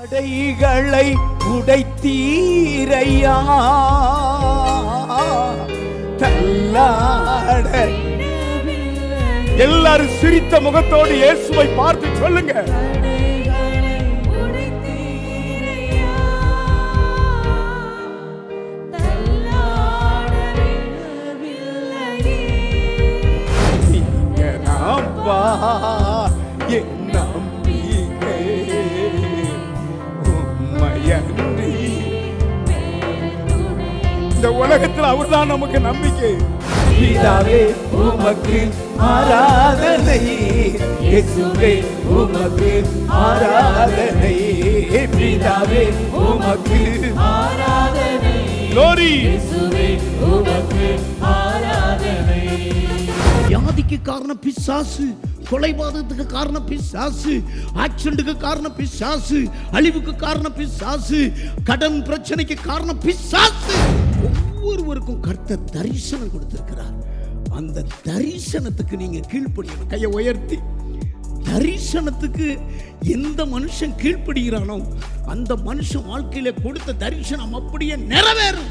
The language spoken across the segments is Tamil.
தடைகளை உடைத்தீரையா, தள்ளாட. எல்லாரும் சிரித்த முகத்தோடு இயேசுவை பார்த்து சொல்லுங்க. இந்த உலகத்தில் அவர்தான் நமக்கு நம்பிக்கை. பிதாவே உமக்கு ஆராதனை, இயேசுவே உமக்கு ஆராதனை, பிதாவே உமக்கு ஆராதனை, glory, இயேசுவே உமக்கு ஆராதனை. வியாதிக்கு காரணம் பிசாசு, கொலைபாதகத்துக்கு காரணம் பிசாசு, ஆக்சிடென்ட்க்கு காரணம் பிசாசு, அழிவுக்கு காரணம் பிசாசு, கடன் பிரச்சனைக்கு காரணம் பிசாசு. ஒவ்வொருவருக்கும் கர்த்தர் தரிசனம் கொடுத்திருக்கிறார். அந்த தரிசனத்துக்கு நீங்க கீழ்ப்படியணும். கையை உயர்த்தி தரிசனத்துக்கு எந்த மனுஷன் கீழ்ப்படுகிறானோ அந்த மனுஷன் வாழ்க்கையில கொடுத்த தரிசனம் அப்படியே நிறைவேறும்.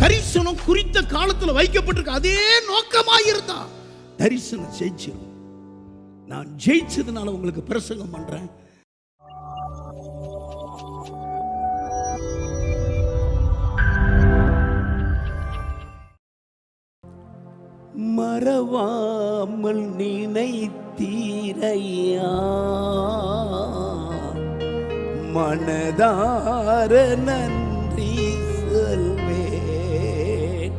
தரிசனம் குறித்த காலத்தில் வைக்கப்பட்டிருக்க அதே நோக்கமாயிருந்தா தரிசனம் ஜெயிச்சிடும். நான் ஜெயிச்சதுனால உங்களுக்கு பிரசங்கம் பண்றேன். மறவாமல் நினைத்தீரையா, மனதார நன்றி சொல்வேன்.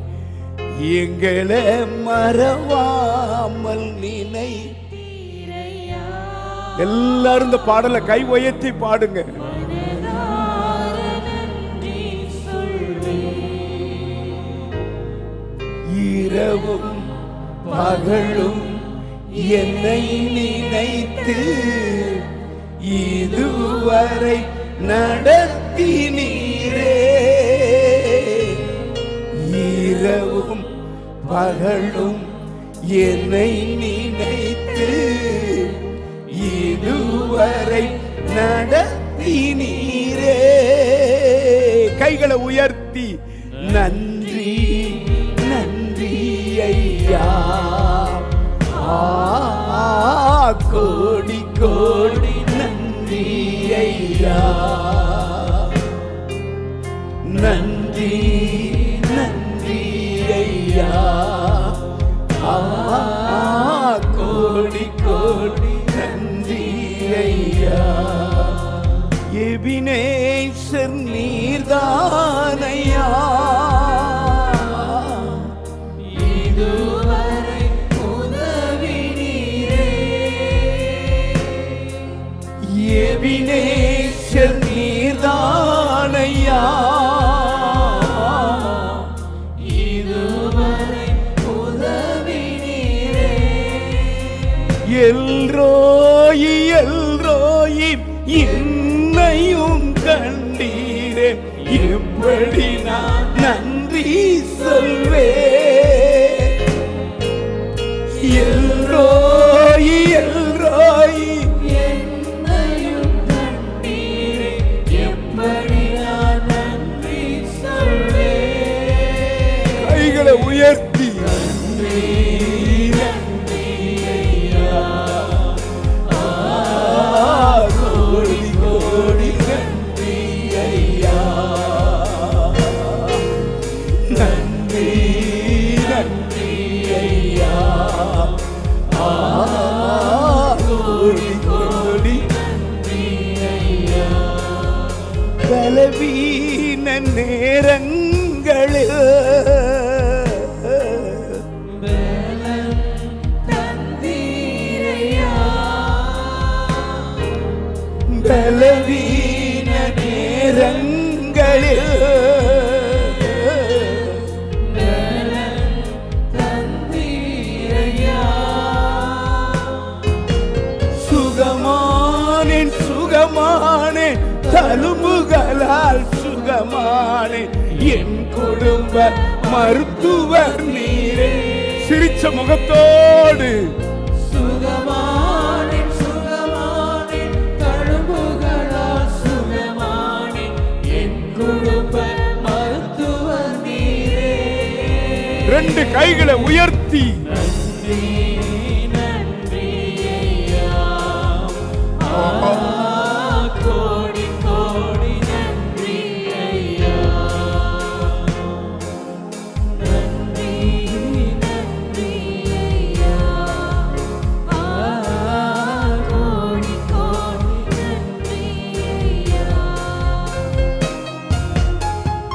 எங்களை மறவாமல் நினை. எல்லாரும் இந்த பாடலை கை உயர்த்தி பாடுங்க. இரவும் பகலும் என்னை நினைத்து இதுவரை நடத்தினீரே. இரவும் பகலும் என்னை நினைத்து இதுவரை நடத்தினீரே. கைகளை உயர்த்தி நன்றி நன்றி ஐயா, கோடி கோடி நன்றி ஐயா, நன்றி நன்றி ஐயா, கோடி கோடி நன்றி ஐயா. எபினேசர் நீர்தானையா, இதுவரை உதவினீரே. எபினேசர் நீர்தானையா, இதுவரை உதவினீரே. எல்ரோயி எல்ரோயி என்னையும் கண்டீரே, எப்படி நான் நன்றி சொல்வேன். எல்ரோயி எல்ரோயி என்னையும் கண்டீரே, எப்படி நான் நன்றி சொல்வேன். கைகளை உயர்த்தி நன்றி நன்றி ஐயா, கோடி கோடி நன்றி ஐயா, நன்றி நன்றி ஐயா, கோடி கோடி நன்றி ஐயா. பலவீன நேரங்களில் பலவீன நேரங்களில் சுகமானேன் சுகமானேன், தழும்புகளால் சுகமானேன், என் குடும்ப மருத்துவர் நீரே. சிரிச்ச முகத்தோடு சுகமானேன் சுகமானேன், தழும்புகளால் 2 கைகளை உயர்த்தி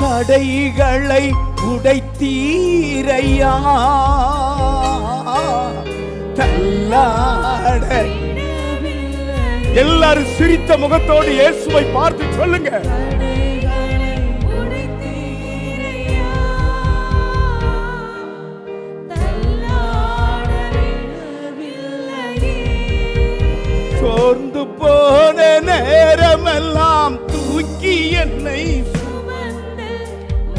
தடைகளை உடைத்தீரையா, தள்ளாட. எல்லாரும் சிரித்த முகத்தோடு இயேசுவை பார்த்து சொல்லுங்க. சோர்ந்து போன நேரமெல்லாம் தூக்கி என்னை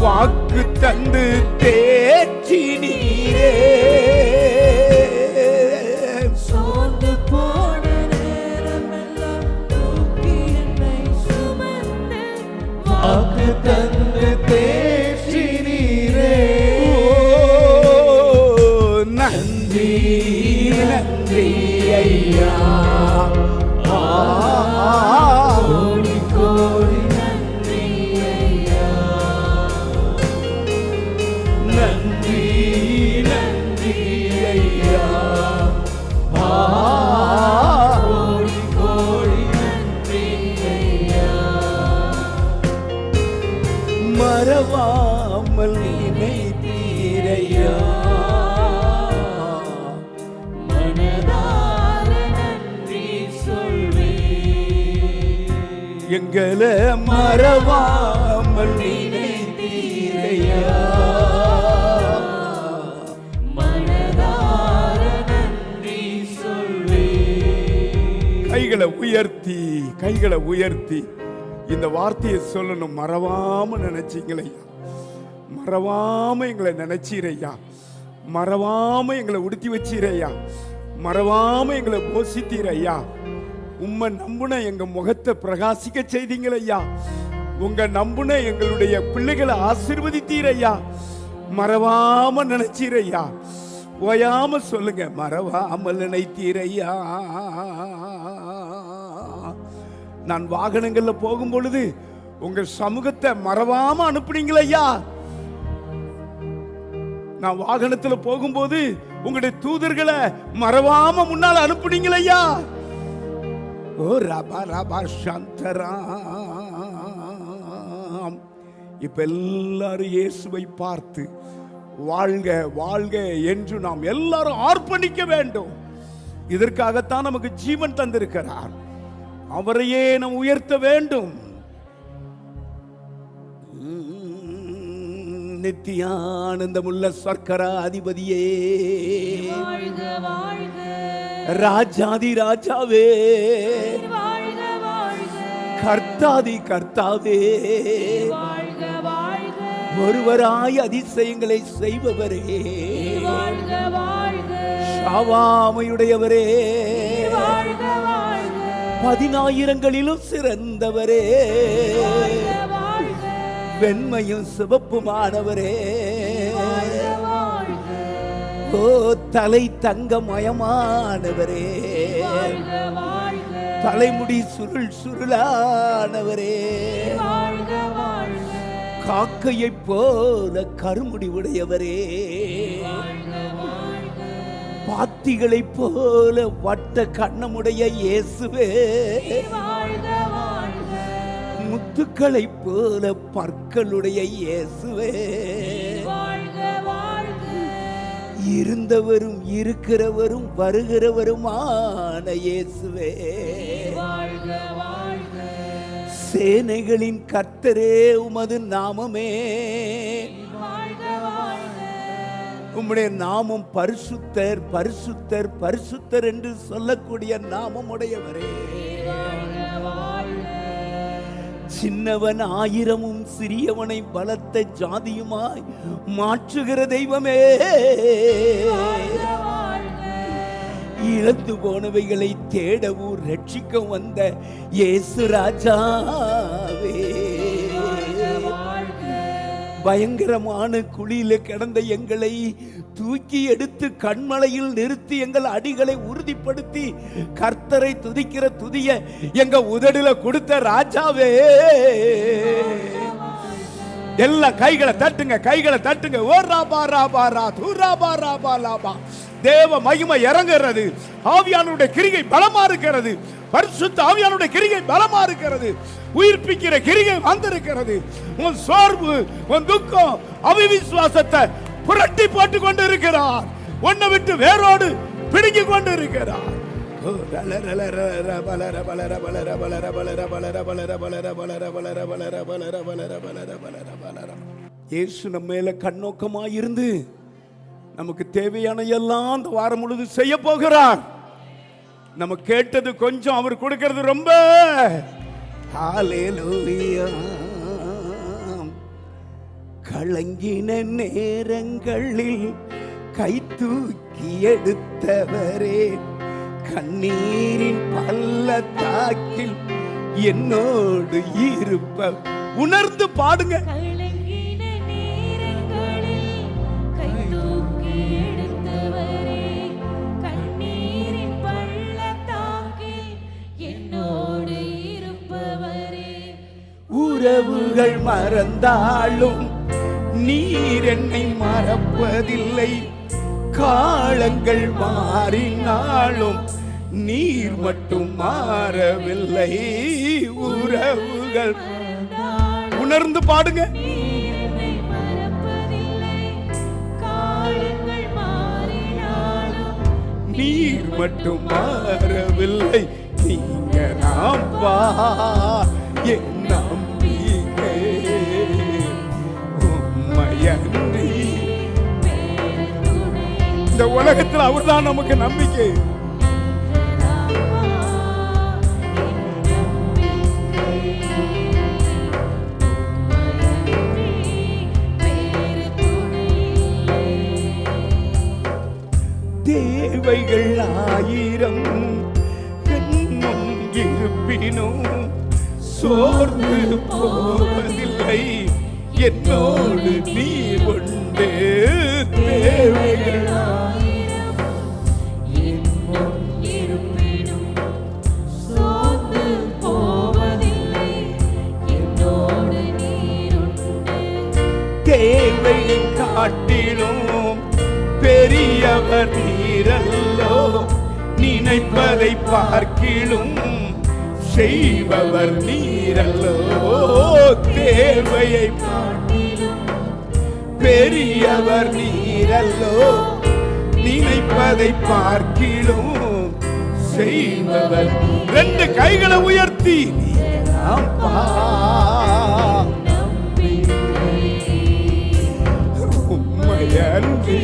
வாக்கு தந்து தேற்றி நீரே. சோர்ந்து போன நேரமெல்லாம் தூக்கி என்னை சுமந்து வாக்கு தந்து தேற்றி நீரே. நன்றி நன்றி ஐயா, கோடி கோடி நன்றி ஐயா. நன்றி நன்றி ஐயா, கோடி கோடி நன்றி ஐயா. மறவாமல் நினைத்தீரையா, மனதார நன்றி சொல்வேன். எங்களை மறவாமல் நினைத்தீரையா. மனதார நன்றி சொல்வேன். கைகளை உயர்த்தி இந்த வார்த்தையை சொல்லணும். மறவாம நினைச்சீங்களையா, மறவாம எங்களை நினைச்சீரையா, மறவாம எங்களை உடுத்தி வச்சீரையா, மறவாம எங்களை போஷித்தீரையா. உம்மை நம்புன எங்க முகத்தை பிரகாசிக்க செய்தீங்களையா. உங்க நம்புன எங்களுடைய பிள்ளைகளை ஆசீர்வதித்தீரையா. மறவாம நினைச்சீரையா. ஓயாம சொல்லுங்க, மறவாமல் நினைத்தீரையா. நான் வாகனங்கள்ல போகும் பொழுது உங்க சமூகத்தை மறவாம அனுப்புனீங்களையா. நான் வாகனத்துல போகும்போது உங்களுடைய தூதர்களை மறவாம முன்னால அனுப்புனீங்களையா. ஓ ரபா ரபா சந்தராம். இப்ப எல்லாரும் இயேசுவை பார்த்து வாழ்க வாழ்க என்று நாம் எல்லாரும் ஆர்ப்பணிக்க வேண்டும். இதற்காகத்தான் நமக்கு ஜீவன் தந்திருக்கிறார். அவரையே நாம் உயர்த்த வேண்டும். நித்தியானந்தமுள்ள சர்க்கரா அதிபதியே, வாழ்க வாழ்க ராஜாதி ராஜாவே, வாழ்க வாழ்க கர்த்தாதி கர்த்தாவே, வாழ்க வாழ்க ஒருவராய் அதிசயங்களை செய்பவரே, வாழ்க வாழ்க ஷாவாமையுடையவரே, வாழ்க வாழ்க 10,000களிலும் சிறந்தவரே, வாழ்க வெண்மையும் சிவப்புமானவரே, வாழ்க ஓ தலை தங்கமயமானவரே, வாழ்க வாழ்க தலைமுடி சுருள் சுருளானவரே, வாழ்க வாழ்க காக்கையை போல கருமுடி உடையவரே, பாத்திகளை போல வட்ட கண்ணமுடைய இயேசுவே, வாழ்க வாழ்க முத்துக்களை போல பற்களுடைய இயேசுவே, வாழ்க வாழ்க இருந்தவரும் இருக்கிறவரும் வருகிறவருமான இயேசுவே, வாழ்க வாழ்க சேனைகளின் கர்த்தரே உமது நாமமே, வாழ்க வாழ்க உம்முடைய நாமம் பரிசுத்தர் பரிசுத்தர் பரிசுத்தர் என்று சொல்லக்கூடிய நாமம் உடையவரே, சின்னவன் 1000ம் சிறியவனை பலத்த ஜாதியுமாய் மாற்றுகிற தெய்வமே, இழந்து போனவைகளை தேடவும் ரட்சிக்க வந்த இயேசு ராஜாவே, பயங்கரமான குழியில கிடந்த எங்களை தூக்கி எடுத்து கண்மலையில் நிறுத்தி எங்கள் அடிகளை உறுதிப்படுத்தி கர்த்தரை துதிக்கிற துதிய எங்க உதடுல கொடுத்த ராஜாவே, எல்லா கைகளை தட்டுங்க, கைகளை தட்டுங்க. ஓ ராபா ராபா ரா தூராபா ராபா லாபா. தேவ மகிமை இறங்குகிறது. ஆவியானுடைய கிரியை பலமா இருக்கிறது. பரிசுத்த ஆவியானுடைய கிரியை பலமா இருக்கிறது. உயிர்ப்பிக்கிற கிரியை வந்திருக்கிறது. உன் சோர்வு, உன் துக்கம், அவிவிசுவாசத்தை புரட்டி போட்டு கொண்டு இருக்கிறார். உன்னை விட்டு வேரோடு பிடுங்கி கொண்டு இருக்கிறார். இயேசு நம்ம மேல கண்ணோக்கமாயிருந்து நமக்கு தேவையான எல்லாம் அந்த வாரம் முழுது செய்ய போகிறார். நம்ம கேட்டது கொஞ்சம், அவர் கொடுக்கிறது ரொம்ப. ஹல்லேலூயா. கலங்கின நேரங்களில் கை தூக்கி எடுத்தவரே, கண்ணீரின் பள்ளத்தாக்கில் என்னோடு இருப்ப. உணர்ந்து பாடுங்க. உறவுகள் மறந்தாலும் நீர் என்னை மறப்பதில்லை. காலங்கள் மாறினாலும் நீர் மட்டும் மாறவில்லை. உறவுகள் உணர்ந்து பாடுங்க. நீர் மட்டும் மாறவில்லை. நீங்க நாம்பா என் நம்பிக்கை. உம்மையன்றி இந்த உலகத்தில் அவர்தான் நமக்கு நம்பிக்கை. தேவைகள் ஆயிரம் கண்ணும் இருப்பினும் சோர்ந்து போவதில்லை. என்னோடு நீ உண்டு. தேவைகள் தேவையை காட்டிலும் பெரியவர் நீரல்லோ. நினைப்பதை பார்க்கிலும் செய்பவர் நீரல்லோ. தேவையை பெரியவர் நீரல்லோ. நினைப்பதை பார்க்கிலும் செய்பவர். ரெண்டு கைகளை உயர்த்தி உம்மையன்றி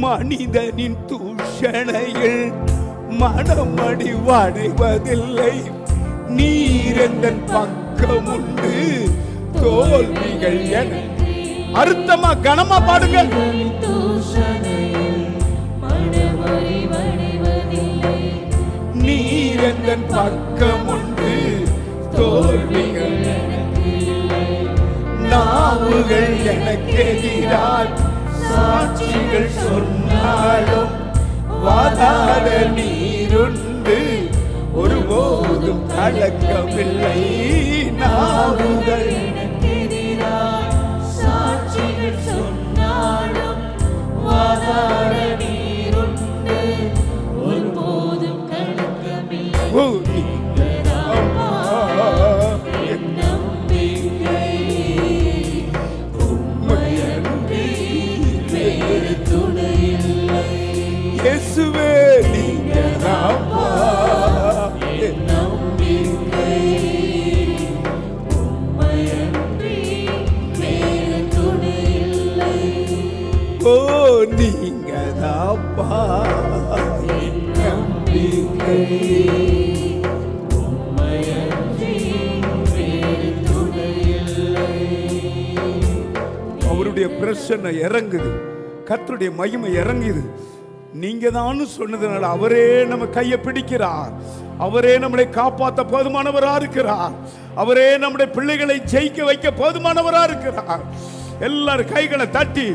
மனிதனின் தூஷணையில் மனமடி வடைவதில்லை. நீரெந்தன் பக்கம் உண்டு. தோல்விகள் என அர்த்தமா கனமா பாடுங்க. நீரெந்தன் பக்கம் உண்டு. தோல்விகள் நாவுகள் எனக்கு எதிரால் சாட்சிகள் சொன்னாலும் வாதாட நீருண்டு. ஒருபோதும் கலக்கவில்லை. நாவுகள் சாட்சிகள் சொன்னாலும் வாதாட நீருண்டு. ஒருபோதும் கலக்கமில்லை. இயேசுவே நீங்க நாம்பா என் நம்பிக்கை. உம்மையன்றி வேறு துணை இல்லை. ஓ நீங்க நாம்பா என் நம்பிக்கை. உம்மையன்றி வேறு துணை இல்லை. பிரச்சனை இறங்குது, கர்த்தருடைய மகிமை இறங்குது. நீங்க தான் சொன்னதுனால அவரே நம்ம கையை பிடிக்கிறார். அவரே நம்மளை காப்பாற்ற போதுமானவரா இருக்கிறார். அவரே நம்முடைய பிள்ளைகளை ஜெயிக்க வைக்க போதுமானவரா இருக்கிறார். எல்லாரும் கைகளை தட்டி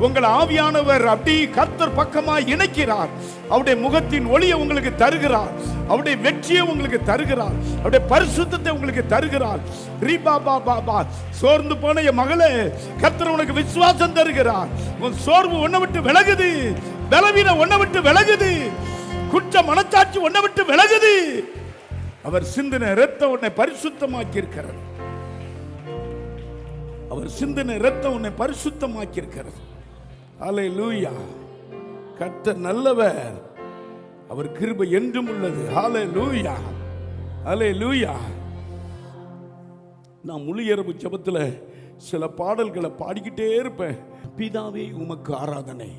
உங்கள் ஆவியானவர் அப்படி கர்த்தர் பக்கமா இணைக்கிறார். அவருடைய முகத்தின் ஒளியை உங்களுக்கு தருகிறார். அவருடைய வெற்றியை உங்களுக்கு தருகிறார். அவருடைய பரிசுத்தத்தை உங்களுக்கு தருகிறார். ரீபா பா பா பா. சோர்ந்து போன என் மகளே, கர்த்தர் உனக்கு விசுவாசம் தருகிறார். உன் சோர்வு உன்னை விட்டு விலகுது. பலவீனம் உன்னை விட்டு விலகுது. குற்ற மனச்சாட்சி உன்னை விட்டு விலகுது. அவர் சிந்தின இரத்தம் உன்னை பரிசுத்தமாக்கி இருக்கிறது. அவர் சிந்தின இரத்தம் உன்னை பரிசுத்தமாக்கி இருக்கிறது. ஹல்லேலூயா. கர்த்தர் நல்லவர், அவர் கிருபை என்றும் உள்ளது. ஹல்லேலூயா, ஹல்லேலூயா. நான் முழு இரவு ஜெபத்துல சில பாடல்களை பாடிக்கிட்டே இருப்பேன். பிதாவே உமக்கு ஆராதனை,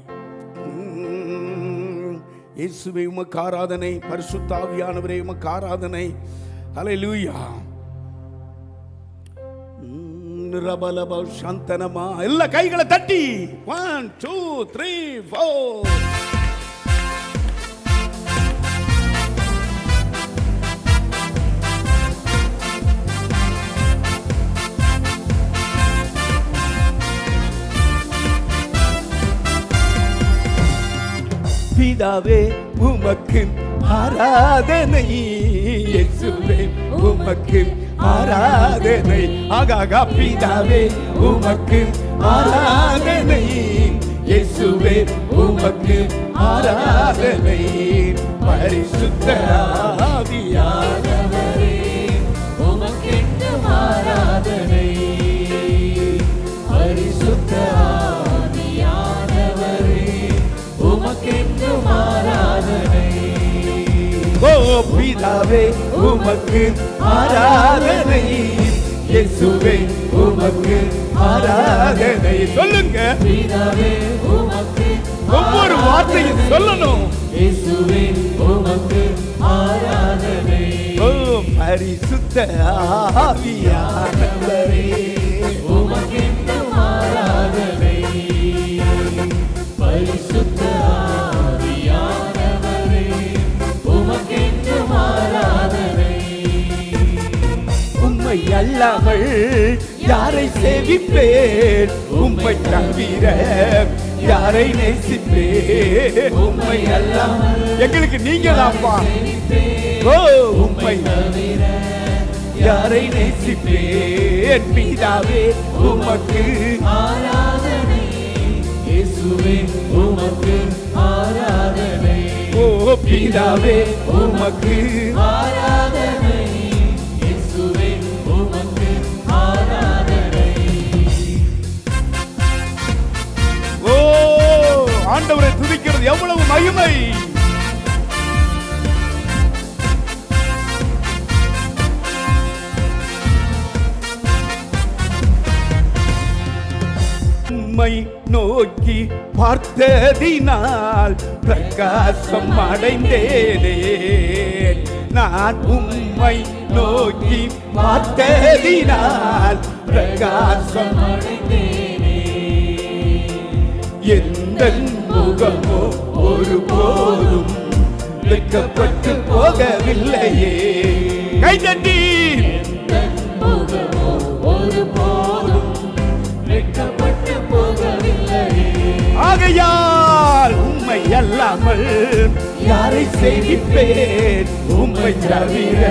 இயேசுவே உமக்கு ஆராதனை, பரிசுத்த ஆவியானவரே உமக்கு ஆராதனை. ஹல்லேலூயா. ரபலப சாந்தனமா. எல்லா கைகளை தட்டி 1 2 3 4. பிதாவே உமக்கு ஆராதனை, இயேசுவே உமக்கு ஆராதனை. ஆகாகா. பிதாவே உமக்கு ஆராதனை, இயேசுவே உமக்கு ஆராதனை. பரிசுத்த ஆவியானவரே உமக்கென்று ஆராதனை. பரிசுத்த ஆவியானவரே உமக்கென்று ஆராதனை. ஓ பிதாவே உமக்கு ஆராதனை, இயேசுவே உமக்கு ஆராதனை. சொல்லுங்க. பிதாவே உமக்கு ஒவ்வொரு வார்த்தையும் சொல்லணும். இயேசுவே உமக்கு ஆராதனை. ஓ பரிசுத்த ஆவியானவரே உமக்கென்று ஆராதனை. பரிசுத்த ஆவியானவரே உமக்கென்று ஆராதனை. உம்மை அல்லாமல் யாரை சேவிப்பேன், உம்மை தவிர யாரை நேசிப்பேன். உம்மை அல்லாமல் எங்களுக்கு நீங்க தான்ப்பா. ஓ உம்மை தவிர யாரை நேசிப்பேன். பிதாவே உமக்கு ஆராதனை. இயேசுவே உமக்கு ஆராதனை. ஓ பிதாவே உமக்கு ஆராதனை. இயேசுவே உமக்கு ஆராதனை. ஓ ஆண்டவரை துதிக்கிறது எவ்வளவு மகிமை. உம்மை நோக்கி பார்த்ததினால் பிரகாசம் அடைந்தேனே. நான் உம்மை நோக்கி பார்த்ததினால் பிரகாசம் அடைந்தேனே. எந்த முகமோ ஒருபோதும் வெட்கப்பட்டு போகவில்லையே. கைதட்டி. எந்தன் முகமோ ஒருபோதும் வெட்கப்பட்டு போகவில்லையே. ஆகையால் உம்மை அல்லாமல் யாரை சேவிப்பேன், உம்மை தவிர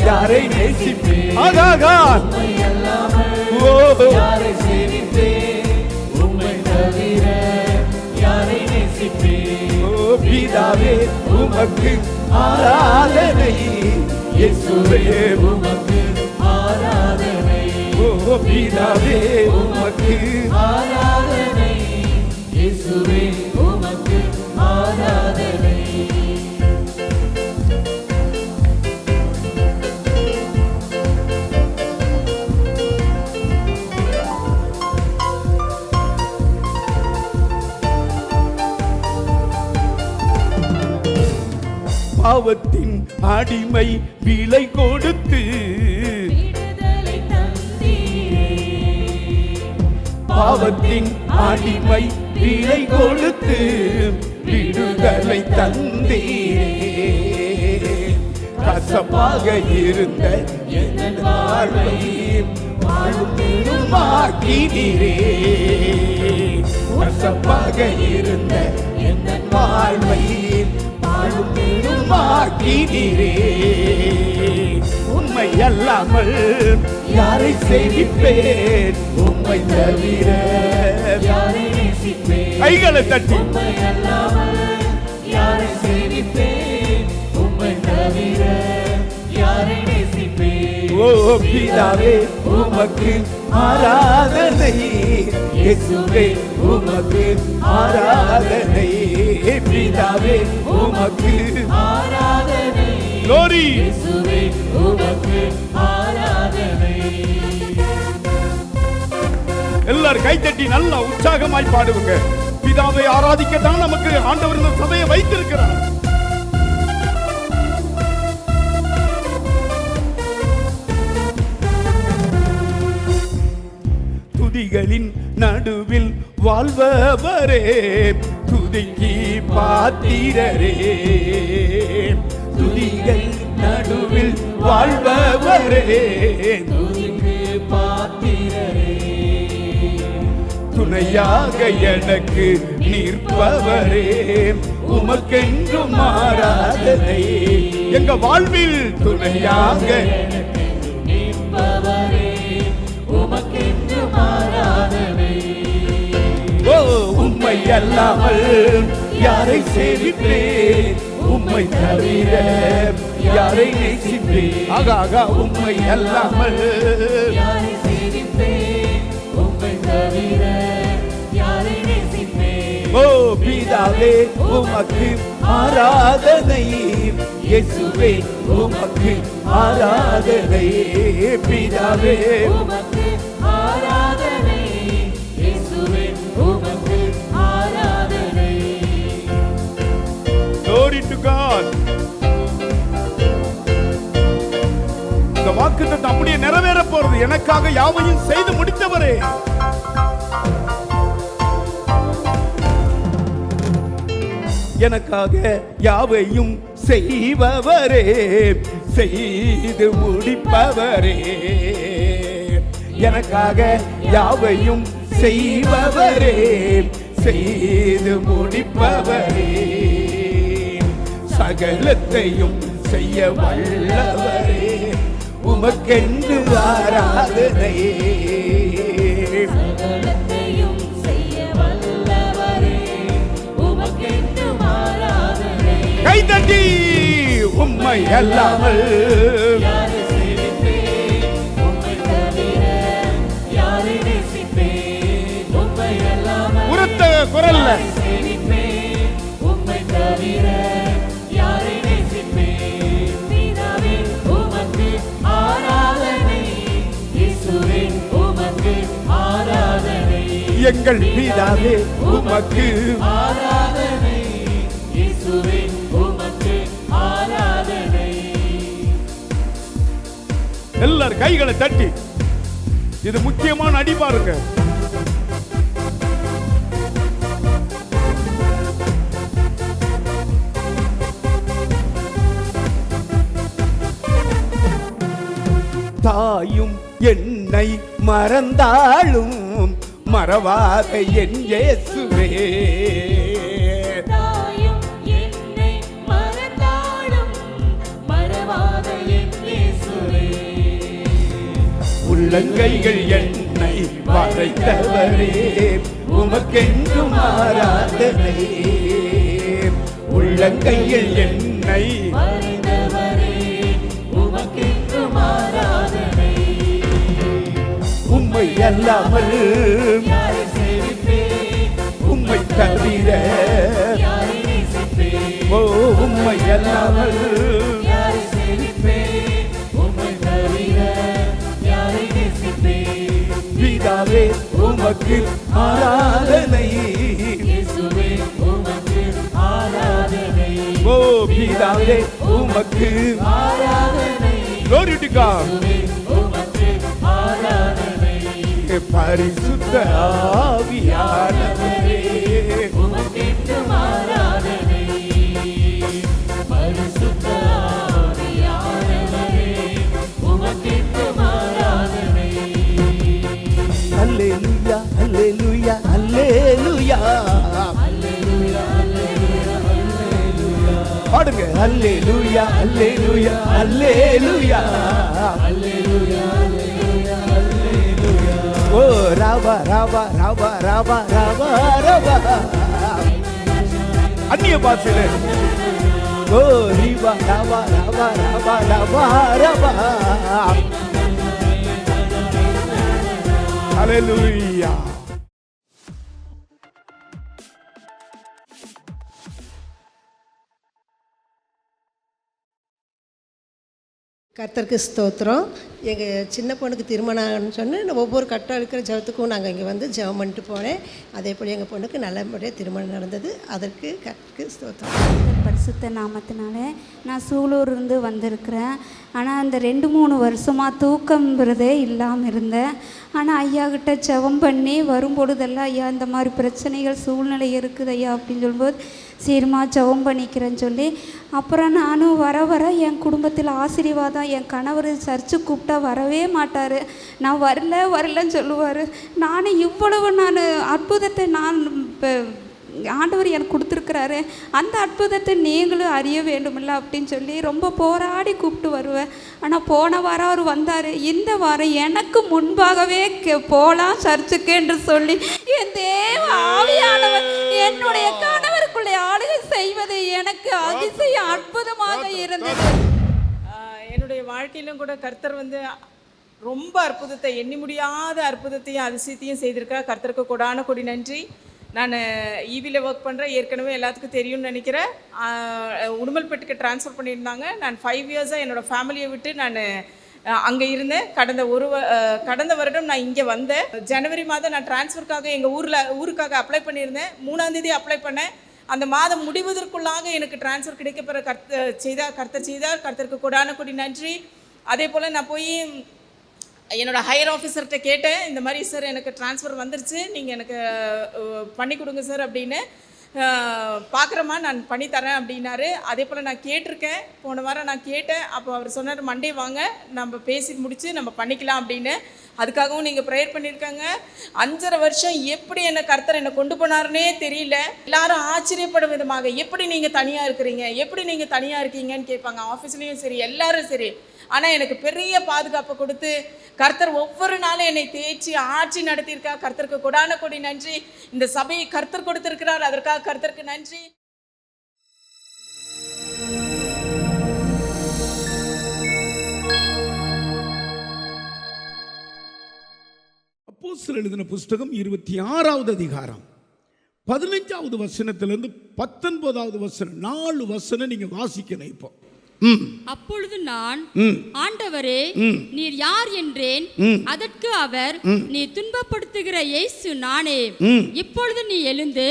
யாரை நேசிப்பேன். ஆகாகால் உம்மை அல்லாமல் ஓ யாரை சேவிப்பேன், உம்மை தவிர யாரை நேசிப்பேன். ஓ பிதாவே உமக்கு ஆராதனை, இயேசுவே உமக்கு ஆராதனை. ஓ பிதாவே உமக்கு ஆராதனை. இயேசுவே உமக்கு ஆராதனை. பாவத்தின் அடிமை விலை கொடுத்து விடுதலை தந்தீரே. பாவத்தின் அடிமை விலை கொடுத்து விடுதலை தந்தீரே. கசப்பாக இருந்த என் வாழ்வை வாழ்வுமாக்கினீரே. கசப்பாக இருந்த என் வாழ்வை வாழ்வுமாக்கினீரே. உம்மை அல்லாமல் யாரை சேவிப்பேன்? உம்மை தவிர யாரை நேசிப்பேன்? கைகளை தட்டி உம்மை அல்லாமல் யாரை சேவிப்பேன்? உம்மை தவிர யாரை நேசிப்பேன்? ஓ பிதாவே உமக்கு ஆராதனை, இயேசுவே உமக்கு ஆராதனை, பிதாவே உமக்கு ஆராதனை, glory. இயேசுவே உமக்கு ஆராதனை. எல்லாரும் கைத்தட்டி நல்லா உற்சாகமாய் பாடுவாங்க. பிதாவை ஆராதிக்கத்தான் நமக்கு ஆண்டவர் இந்த சபையை வைத்திருக்கிறார். துதிகளின் நடுவில் வாழ்பவரே, துதிக்கு பாத்திரரே. துதிகள் நடுவில் வாழ்பவரே, துதிக்கு பாத்திரரே. துணையாக எனக்கு நிற்பவரே, உமக்கென்றும் ஆராதனை. எங்க வாழ்வில் துணையாக நிற்பவரே, உமக்கென்று ஆராதனை. ஓ உம்மை அல்லாமல் யாரை சேவிப்பேன்? உம்மை தவிர யாரை நேசிப்பேன்? ஆகா உம்மை அல்லாமல் யாரை சேவிப்பேன்? உம்மை தவிர யாரை நேசிப்பேன்? ஓ பிதாவே உமக்கு ஆராதனை, இயேசுவே உமக்கு ஆராதனை, பிதாவே உமக்கு ஆராதனை, இயேசுவே உமக்கு ஆராதனை. Glory to God. இந்த வாக்குத்தத்தம் அப்படியே நிறைவேற போறது. எனக்காக யாவையும் செய்து முடித்தவரே. எனக்காக யாவையும் செய்பவரே, செய்து முடிப்பவரே. எனக்காக யாவையும் செய்பவரே, செய்து முடிப்பவரே. சகலத்தையும் செய்ய வல்லவரே, உமக்கென்று ஆராதனை. சகலத்தையும் செய்ய வல்லவரே, உமக்கென்று ஆராதனை. கைதட்டி உம்மை அல்லாமல் யாரை சேவிப்பேன்? உம்மை தவிர யாரை நேசிப்பேன்? உம்மை அல்லாமல் உரத்த குரல்ல யாரை சேவிப்பேன்? உம்மை தவிர யாரை நேசிப்பேன்? பிதாவே உமக்கு ஆராதனை, இயேசுவே உமக்கு ஆராதனை. எங்கள் பிதாவே உமக்கு ஆராதனை, இயேசுவே உமக்கு ஆராதனை. எல்லாரும் கைகளை தட்டி இது முக்கியமான அடி பாருங்க. தாயும் என்னை மறந்தாலும் மறவாத என் இயேசுவே. தாயும் என்னை மறந்தாலும் மறவாத என் இயேசுவே. உள்ளங்கைகள் என்னை வரைத்தவரே, உமக்கென்றும் ஆராதனை. உள்ளங்கையில் என்னை மறைந்தவரே, உமக்கென்று ஆராதனை. உம்மை அல்லாமல் யாரை சேவிப்பேன்? உம்மை தவிர யாரை நேசிப்பேன்? ஓ உம்மை அல்லாமல் யாரை சேவிப்பேன்? உம்மை தவிர யாரை நேசிப்பேன்? பிதாவே உமக்கு ஆராதனை. இயேசுவே உமக்கு ஆராதனை. ஓ பிதாவே உமக்கு ஆராதனை, Glory to God. இயேசுவே உமக்கு ஆராதனை. பரிசுத்த ஆவியானவரே உமக்கென்றும் ஆராதனை. பரிசுத்த ஆவியானவரே உமக்கென்றும் ஆராதனை. அல்லேலூயா அல்லேலூயா அல்லேலூயா பாடுங்க அல்லேலூயா அல்லேலூயா அல்லேலூயா ஓ ராபா ராபா ராபா ராபா ராபா ராபா அந்நிய பாஷையில ஓ ரீபா ராபா ராபா ராபா ராபா ராபா அல்லேலூயா. கர்த்தருக்கு ஸ்தோத்திரம். எங்கள் சின்ன பொண்ணுக்கு திருமணம்னு சொன்ன ஒவ்வொரு கட்டம் இருக்கிற ஜபத்துக்கும் நாங்கள் இங்கே வந்து ஜெபம் பண்ணிட்டு போனேன். அதே போல் எங்கள் பொண்ணுக்கு நல்லபடியாக திருமணம் நடந்தது. அதற்கு கர்த்தருக்கு ஸ்தோத்திரம். பரிசுத்த நாமத்தினால நான் சூலூர்லேருந்து வந்திருக்கிறேன். ஆனால் அந்த 2-3 வருஷமாக தூக்கம்ங்கிறதே இல்லாமல் இருந்தேன். ஆனால் ஐயா கிட்ட ஜெபம் பண்ணி வரும்பொழுதெல்லாம் ஐயா இந்த மாதிரி பிரச்சனைகள் சூழ்நிலை இருக்குது ஐயா அப்படின்னு சொல்லும்போது சீர்மா ஜெபம் பண்ணிக்கிறேன்னு சொல்லி அப்புறம் நானும் வர வர என் குடும்பத்தில் ஆசீர்வாதம். என் கணவர் சர்ச்சு கூப்பிட்டா வரவே மாட்டார். நான் வரலன்னு சொல்லுவார். நானும் இவ்வளவு அற்புதத்தை இப்போ ஆண்டவர் எனக்கு கொடுத்துருக்குறாரு, அந்த அற்புதத்தை நீங்களும் அறிய வேண்டுமில்ல அப்படின்னு சொல்லி ரொம்ப போராடி கூப்பிட்டு வருவேன். ஆனால் போன வாரம் அவர் வந்தார். இந்த வாரம் எனக்கு முன்பாகவே போகலாம் சர்ச்சுக்கு என்று சொல்லி என் தேவ ஆவியானவர் என்னுடைய கணவருக்குள்ளே ஆளுகை செய்வது எனக்கு அதிசயம் அற்புதமாக இருந்தது. என்னுடைய வாழ்க்கையிலும் கூட கர்த்தர் வந்து ரொம்ப அற்புதத்தை, எண்ணி முடியாத அற்புதத்தையும் அதிசயத்தையும் செய்திருக்கார். கர்த்தருக்கு கொடான கொடி நன்றி. நான் ஈவியில் ஒர்க் பண்ணுறேன், ஏற்கனவே எல்லாத்துக்கும் தெரியும்னு நினைக்கிறேன். உடுமல்பேட்டுக்கு ட்ரான்ஸ்ஃபர் பண்ணியிருந்தாங்க. நான் 5 இயர்ஸாக என்னோடய ஃபேமிலியை விட்டு நான் அங்கே இருந்தேன். கடந்த வருடம் நான் இங்கே வந்தேன். ஜனவரி மாதம் நான் ட்ரான்ஸ்ஃபருக்காக எங்கள் ஊருக்காக அப்ளை பண்ணியிருந்தேன். 3ஆம் தேதி அப்ளை பண்ணேன். அந்த மாதம் முடிவதற்குள்ளாக எனக்கு ட்ரான்ஸ்ஃபர் கிடைக்கப்பெற கர்த்தர் செய்தார். கர்த்தருக்கு கொடான கொடி நன்றி. அதே போல் நான் போய் என்னோடய ஹையர் ஆஃபீஸர்கிட்ட கேட்டேன், இந்த மாதிரி சார் எனக்கு ட்ரான்ஸ்ஃபர் வந்துருச்சு, நீங்கள் எனக்கு பண்ணி கொடுங்க சார் அப்படின்னு. பார்க்குறேம்மா நான் பண்ணித்தரேன் அப்படின்னாரு. அதே போல் நான் கேட்டிருக்கேன், போன வாரம் நான் கேட்டேன். அப்போ அவர் சொன்னார் மண்டே வாங்க நம்ம பேசி முடித்து நம்ம பண்ணிக்கலாம் அப்படின்னு. அதுக்காகவும் நீங்கள் ப்ரேயர் பண்ணியிருக்காங்க. 5.5 வருஷம் எப்படி என்னை கர்த்தர் என்னை கொண்டு போனாருன்னே தெரியல. எல்லாரும் ஆச்சரியப்படும் விதமாக எப்படி நீங்கள் தனியாக இருக்கிறீங்க, எப்படி நீங்கள் தனியாக இருக்கீங்கன்னு கேட்பாங்க. ஆஃபீஸ்லேயும் சரி எல்லாரும் சரி. ஆனால் எனக்கு பெரிய பாதுகாப்பை கொடுத்து கர்த்தர் ஒவ்வொரு நாளும் என்னை தேய்ச்சி ஆட்சி நடத்தியிருக்கா. கர்த்தருக்கு கொடான கொடி நன்றி. இந்த சபையை கர்த்தர் கொடுத்திருக்கிறார், அதற்காக கர்த்தருக்கு நன்றி. அப்போஸ்தலர் எழுதின புஸ்தகம் 26வது அதிகாரம் 15வது வசனத்திலிருந்து 19வது வசனம் 4 வசனம் நீங்க வாசிக்கணும். இப்போ அப்பொழுது நான் ஆண்டவரே நீர் யார் என்றேன். அதற்கு அவர் நீ துன்பப்படுத்துகிற இயேசு நானே. இப்பொழுது நீ எழுந்து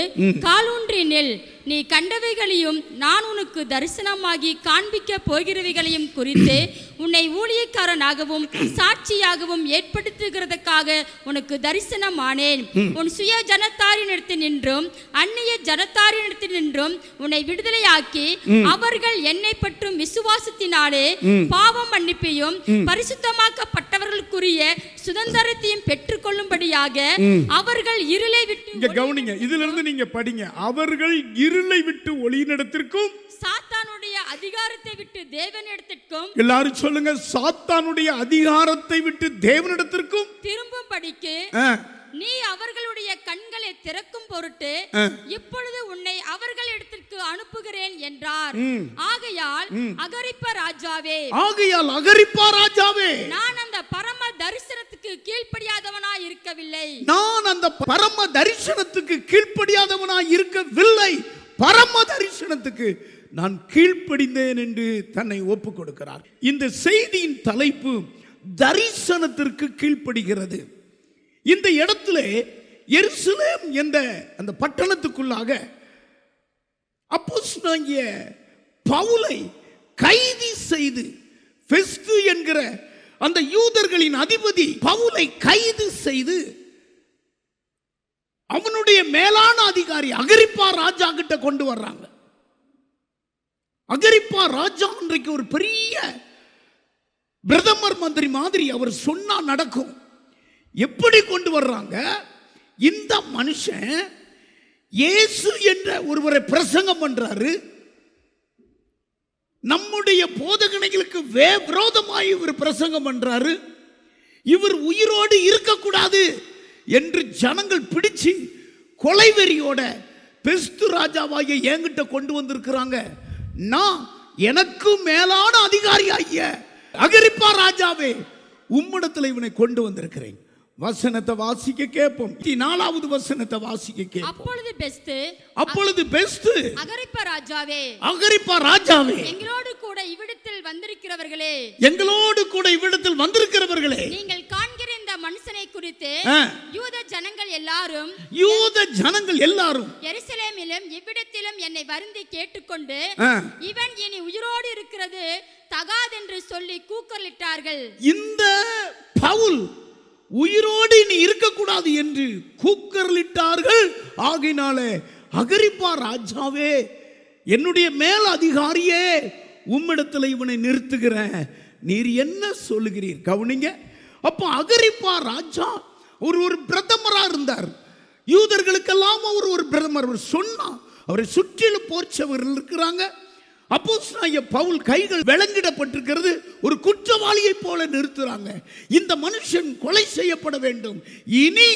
காலூன்றி நில். நீ கண்டவைகளையும் நான் உனக்கு தரிசனமாகி காண்பிக்க போகிறவைகளையும் குறித்து உன்னை ஊழியக்காரனாகவும் சாட்சியாகவும் ஏற்படுத்துகிறதுக்காக உனக்கு தரிசனமானேன். உன் சுய ஜனத்தாரினிடத்தில் நின்றும் அந்நிய ஜனத்தாரினிடத்தில் நின்றும் உன்னை விடுதலையாக்கி அவர்கள் என்னை பற்றும் விசுவாசத்தினாலே பாவம் மன்னிப்பையும் பரிசுத்தமாக்கப்பட்டவர்களுக்குரிய சுதந்திரத்தையும் பெற்றுக்கொள்ளும்படியாக அவர்கள் இருளை விட்டு கவனிங்க. இதுல இருந்து நீங்க படிங்க. அவர்கள் இருளை விட்டு ஒளியினிடத்திற்கும் சாத்தானுடைய அதிகாரத்தை விட்டு தேவனிடத்திற்கும், எல்லாரும் சொல்லுங்க, சாத்தானுடைய அதிகாரத்தை விட்டு தேவனிடத்திற்கும் திரும்பும்படிக்கு நீ அவர்களுடைய கண்களை திறக்கும் பொருட்டு இப்பொழுது உன்னை அவர்களிடத்திற்கு அனுப்புகிறேன் என்றார். ஆகையால் அகிரிப்பா ராஜாவே, நான் அந்த பரம தரிசனத்துக்கு கீழ்ப்படியாதவனாய் இருக்கவில்லை. பரம தரிசனத்துக்கு நான் கீழ்ப்படிந்தேன் என்று தன்னை ஒப்பு கொடுக்கிறார். இந்த செய்தியின் தலைப்பு தரிசனத்திற்கு கீழ்ப்படுகிறது. இந்த இடத்துல எருசலேம் என்ற அந்த பட்டணத்துக்குள்ளாக அப்போஸ்தலனாகிய பவுலை கைது செய்து, பெஸ்து என்கிற அந்த யூதர்களின் அதிபதி பவுலை கைது செய்து அவனுடைய மேலான அதிகாரி அகிரிப்பா ராஜா கிட்ட கொண்டு வர்றாங்க. அகிரிப்பா ராஜா இன்றைக்கு ஒரு பெரிய பிரதமர் மந்திரி மாதிரி, அவர் சொன்னா நடக்கும். எப்படி கொண்டு வர்றாங்க? இந்த மனுஷன் இயேசு என்ற ஒருவரை பிரசங்கம் பண்றாரு. நம்முடைய போதகனைகளுக்கு விரோதமாய் இவர் பிரசங்கம் பண்றாரு. இவர் உயிரோடு இருக்கக்கூடாது என்று ஜனங்கள் பிடிச்சு கொலைவெறியோட பெஸ்து ராஜாவாகிய என்கிட்ட கொண்டு வந்திருக்கிறாங்க. நான் எனக்கு மேலான அதிகாரி ஆகிய அகிரிப்பா ராஜாவே, உம்மிடத்தில் இவனை கொண்டு வந்திருக்கிறேன். வசனத்தை வாசிக்க கேட்போம். 4வது வசனத்தை வாசிக்க கேட்போம். அப்பொழுது பெஸ்து அகிரிப்பா ராஜாவே, எங்களோடு கூட இவ்விடத்தில் வந்திருக்கிறவர்களே, நீங்கள் காண்கிற இந்த மனுஷனை குறித்து யூத ஜனங்கள் எல்லாரும் எருசலேமிலும் இவ்விடத்திலும் என்னை வருந்தி கேட்டுக்கொண்டு, இவன் இனி உயிரோடு இருக்கிறது தகாதென்று சொல்லி கூக்குரலிட்டார்கள். இந்த பவுல் உயிரோடு இனி இருக்கக்கூடாது என்று கூக்குரலிட்டார்கள். ஆகினாலே அகிரிப்பா ராஜாவே, என்னுடைய மேல் அதிகாரியே, உம்மிடத்தில் இவனை நிறுத்துகிறேன், நீர் என்ன சொல்லுகிறீர்? கவனிங்க. அப்போ அகிரிப்பா ராஜா ஒரு பிரதமரா இருந்தார். யூதர்களுக்கெல்லாம் அவர் ஒரு பிரதமர். அவர் சொன்னா அவரை சுற்றிலும் போர்ச்சவர்கள் இருக்கிறாங்க. அப்போஸ்தலனாகிய பவுல் கைகள் விலங்கிடப்பட்டிருக்கிறது. ஒரு குற்றவாளியை போல நிறுத்துறாங்க. இந்த மனுஷன் கொலை செய்யப்பட வேண்டும், இனி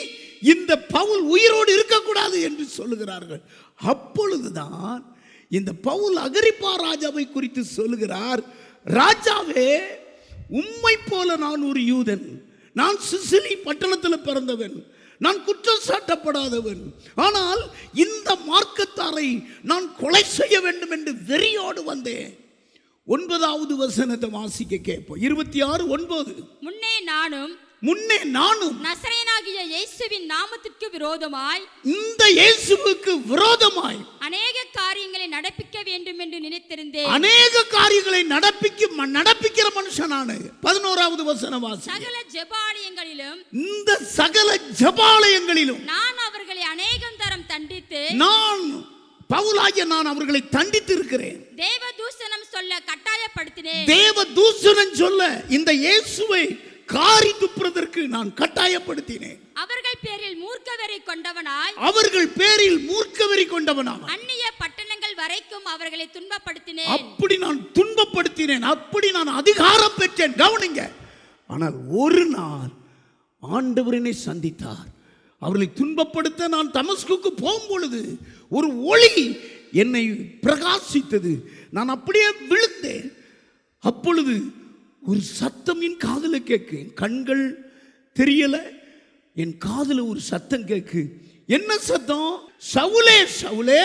இந்த பவுல் உயிரோடு இருக்கக்கூடாது என்று சொல்லுகிறார்கள். அப்பொழுதுதான் இந்த பவுல் அகிரிப்பா ராஜாவை குறித்து சொல்லுகிறார். ராஜாவே, உம்மை போல நான் ஒரு யூதன், நான் சிசிலி பட்டணத்தில் பிறந்தவன், நான் குற்றம் சாட்டப்படாதவன். ஆனால் இந்த மார்க்கத்தாரை நான் கொலை செய்ய வேண்டும் என்று வெறியோடு வந்தேன். 9வது வசனத்தை வாசிக்க கேட்போம். 26:9. முன்னே நானும் நசரேயனாகிய இயேசுவின் நாமத்திற்கு விரோதமாய், இந்த இயேசுவுக்கு விரோதமாய் அநேக காரியங்களை நடப்பிக்க வேண்டும் என்று நினைத்திருந்தேன். அநேக காரியங்களை நடப்பிக்கிற மனுஷனான. 11வது வசனம் வாசி. சகல ஜெபாலயங்களிலும், இந்த சகல ஜெபாலயங்களிலும் நான் அவர்களை அநேகம் தரம் தண்டித்து, நான் பவுலாகிய நான் அவர்களை தண்டித்து இருக்கிறேன். தேவதூஷணம் சொல்ல கட்டாயப்படுத்தினேன். தேவதூஷணம் சொல்ல இந்த இயேசுவை காரி துப்புறதற்கு நான் கட்டாயப்படுத்தினேன். அவர்கள் பேரில் மூர்க்கவெறி கொண்டவனாய் அந்நிய பட்டணங்கள் வரைக்கும் அவர்களை துன்பப்படுத்தினேன். அப்படி நான் துன்பப்படுத்தினேன், அப்படி நான் அதிகாரம் பெற்றேன். கவனிங்க. ஆனால் ஒரு நாள் ஆண்டவர் என்னை சந்தித்தார். அவர்களை துன்பப்படுத்த நான் தமஸ்குக்கு போகும்பொழுது ஒரு ஒளி என்னை பிரகாசித்தது. நான் அப்படியே விழுந்தேன். அப்பொழுது ஒரு சத்தம் என் காதுல கேட்கு. கண்கள் தெரியல, என் காதுல ஒரு சத்தம் கேட்கு. என்ன சத்தம்? சவுலே, சவுலே,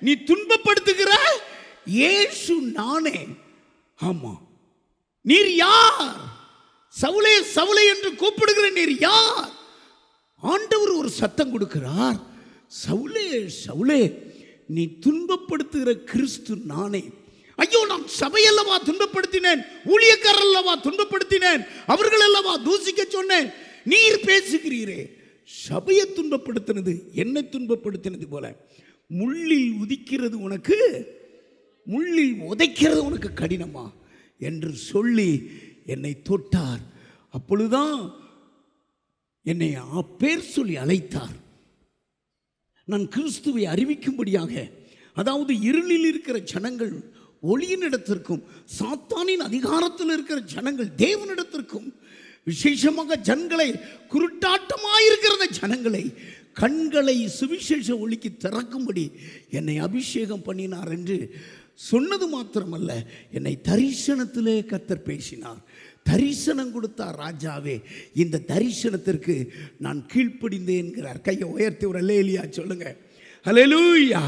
நீ துன்பப்படுத்துகிற இயேசு நானே. ஆமா, நீர் யார்? சவுலே, சவுலே என்று கூப்பிடுகிற நீர் யார்? ஆண்டவர் ஒரு சத்தம் கொடுக்கிறார். சவுலே, சவுலே, நீ துன்பப்படுத்துகிற கிறிஸ்து நானே. ஐயோ, நான் சபையல்லவா துன்பப்படுத்தினேன், ஊழியக்காரல்லவா துன்பப்படுத்தினேன், அவர்கள் அல்லவா தூசிக்க சொன்னேன். நீர் பேசுகிறீரே, சபையை துன்பப்படுத்தினது என்னை துன்பப்படுத்தினது போல முள்ளில் உதிக்கிறது உனக்கு, முள்ளில் உதைக்கிறது உனக்கு கடினமா என்று சொல்லி என்னை தொட்டார். அப்பொழுதுதான் என்னை பேர் சொல்லி அழைத்தார். நான் கிறிஸ்துவை அறிவிக்கும்படியாக, அதாவது இருளில் இருக்கிற ஜனங்கள் ஒளியினிடத்திற்கும், சாத்தானின் அதிகாரத்தில் இருக்கிற ஜனங்கள் தேவனிடத்திற்கும், விசேஷமாக ஜனங்களை குருட்டாட்டமாயிருக்கிற ஜனங்களை கண்களை சுவிசேஷ ஒளிக்கு திறக்கும்படி என்னை அபிஷேகம் பண்ணினார் என்று சொன்னது மாத்திரமல்ல, என்னை தரிசனத்திலே கர்த்தர் பேசினார். தரிசனம் கொடுத்தார். ராஜாவே, இந்த தரிசனத்திற்கு நான் கீழ்ப்படிந்தேன் என்கிறார். கையை உயர்த்தி ஒரு அல்லேலூயா சொல்லுங்க. அல்லேலூயா.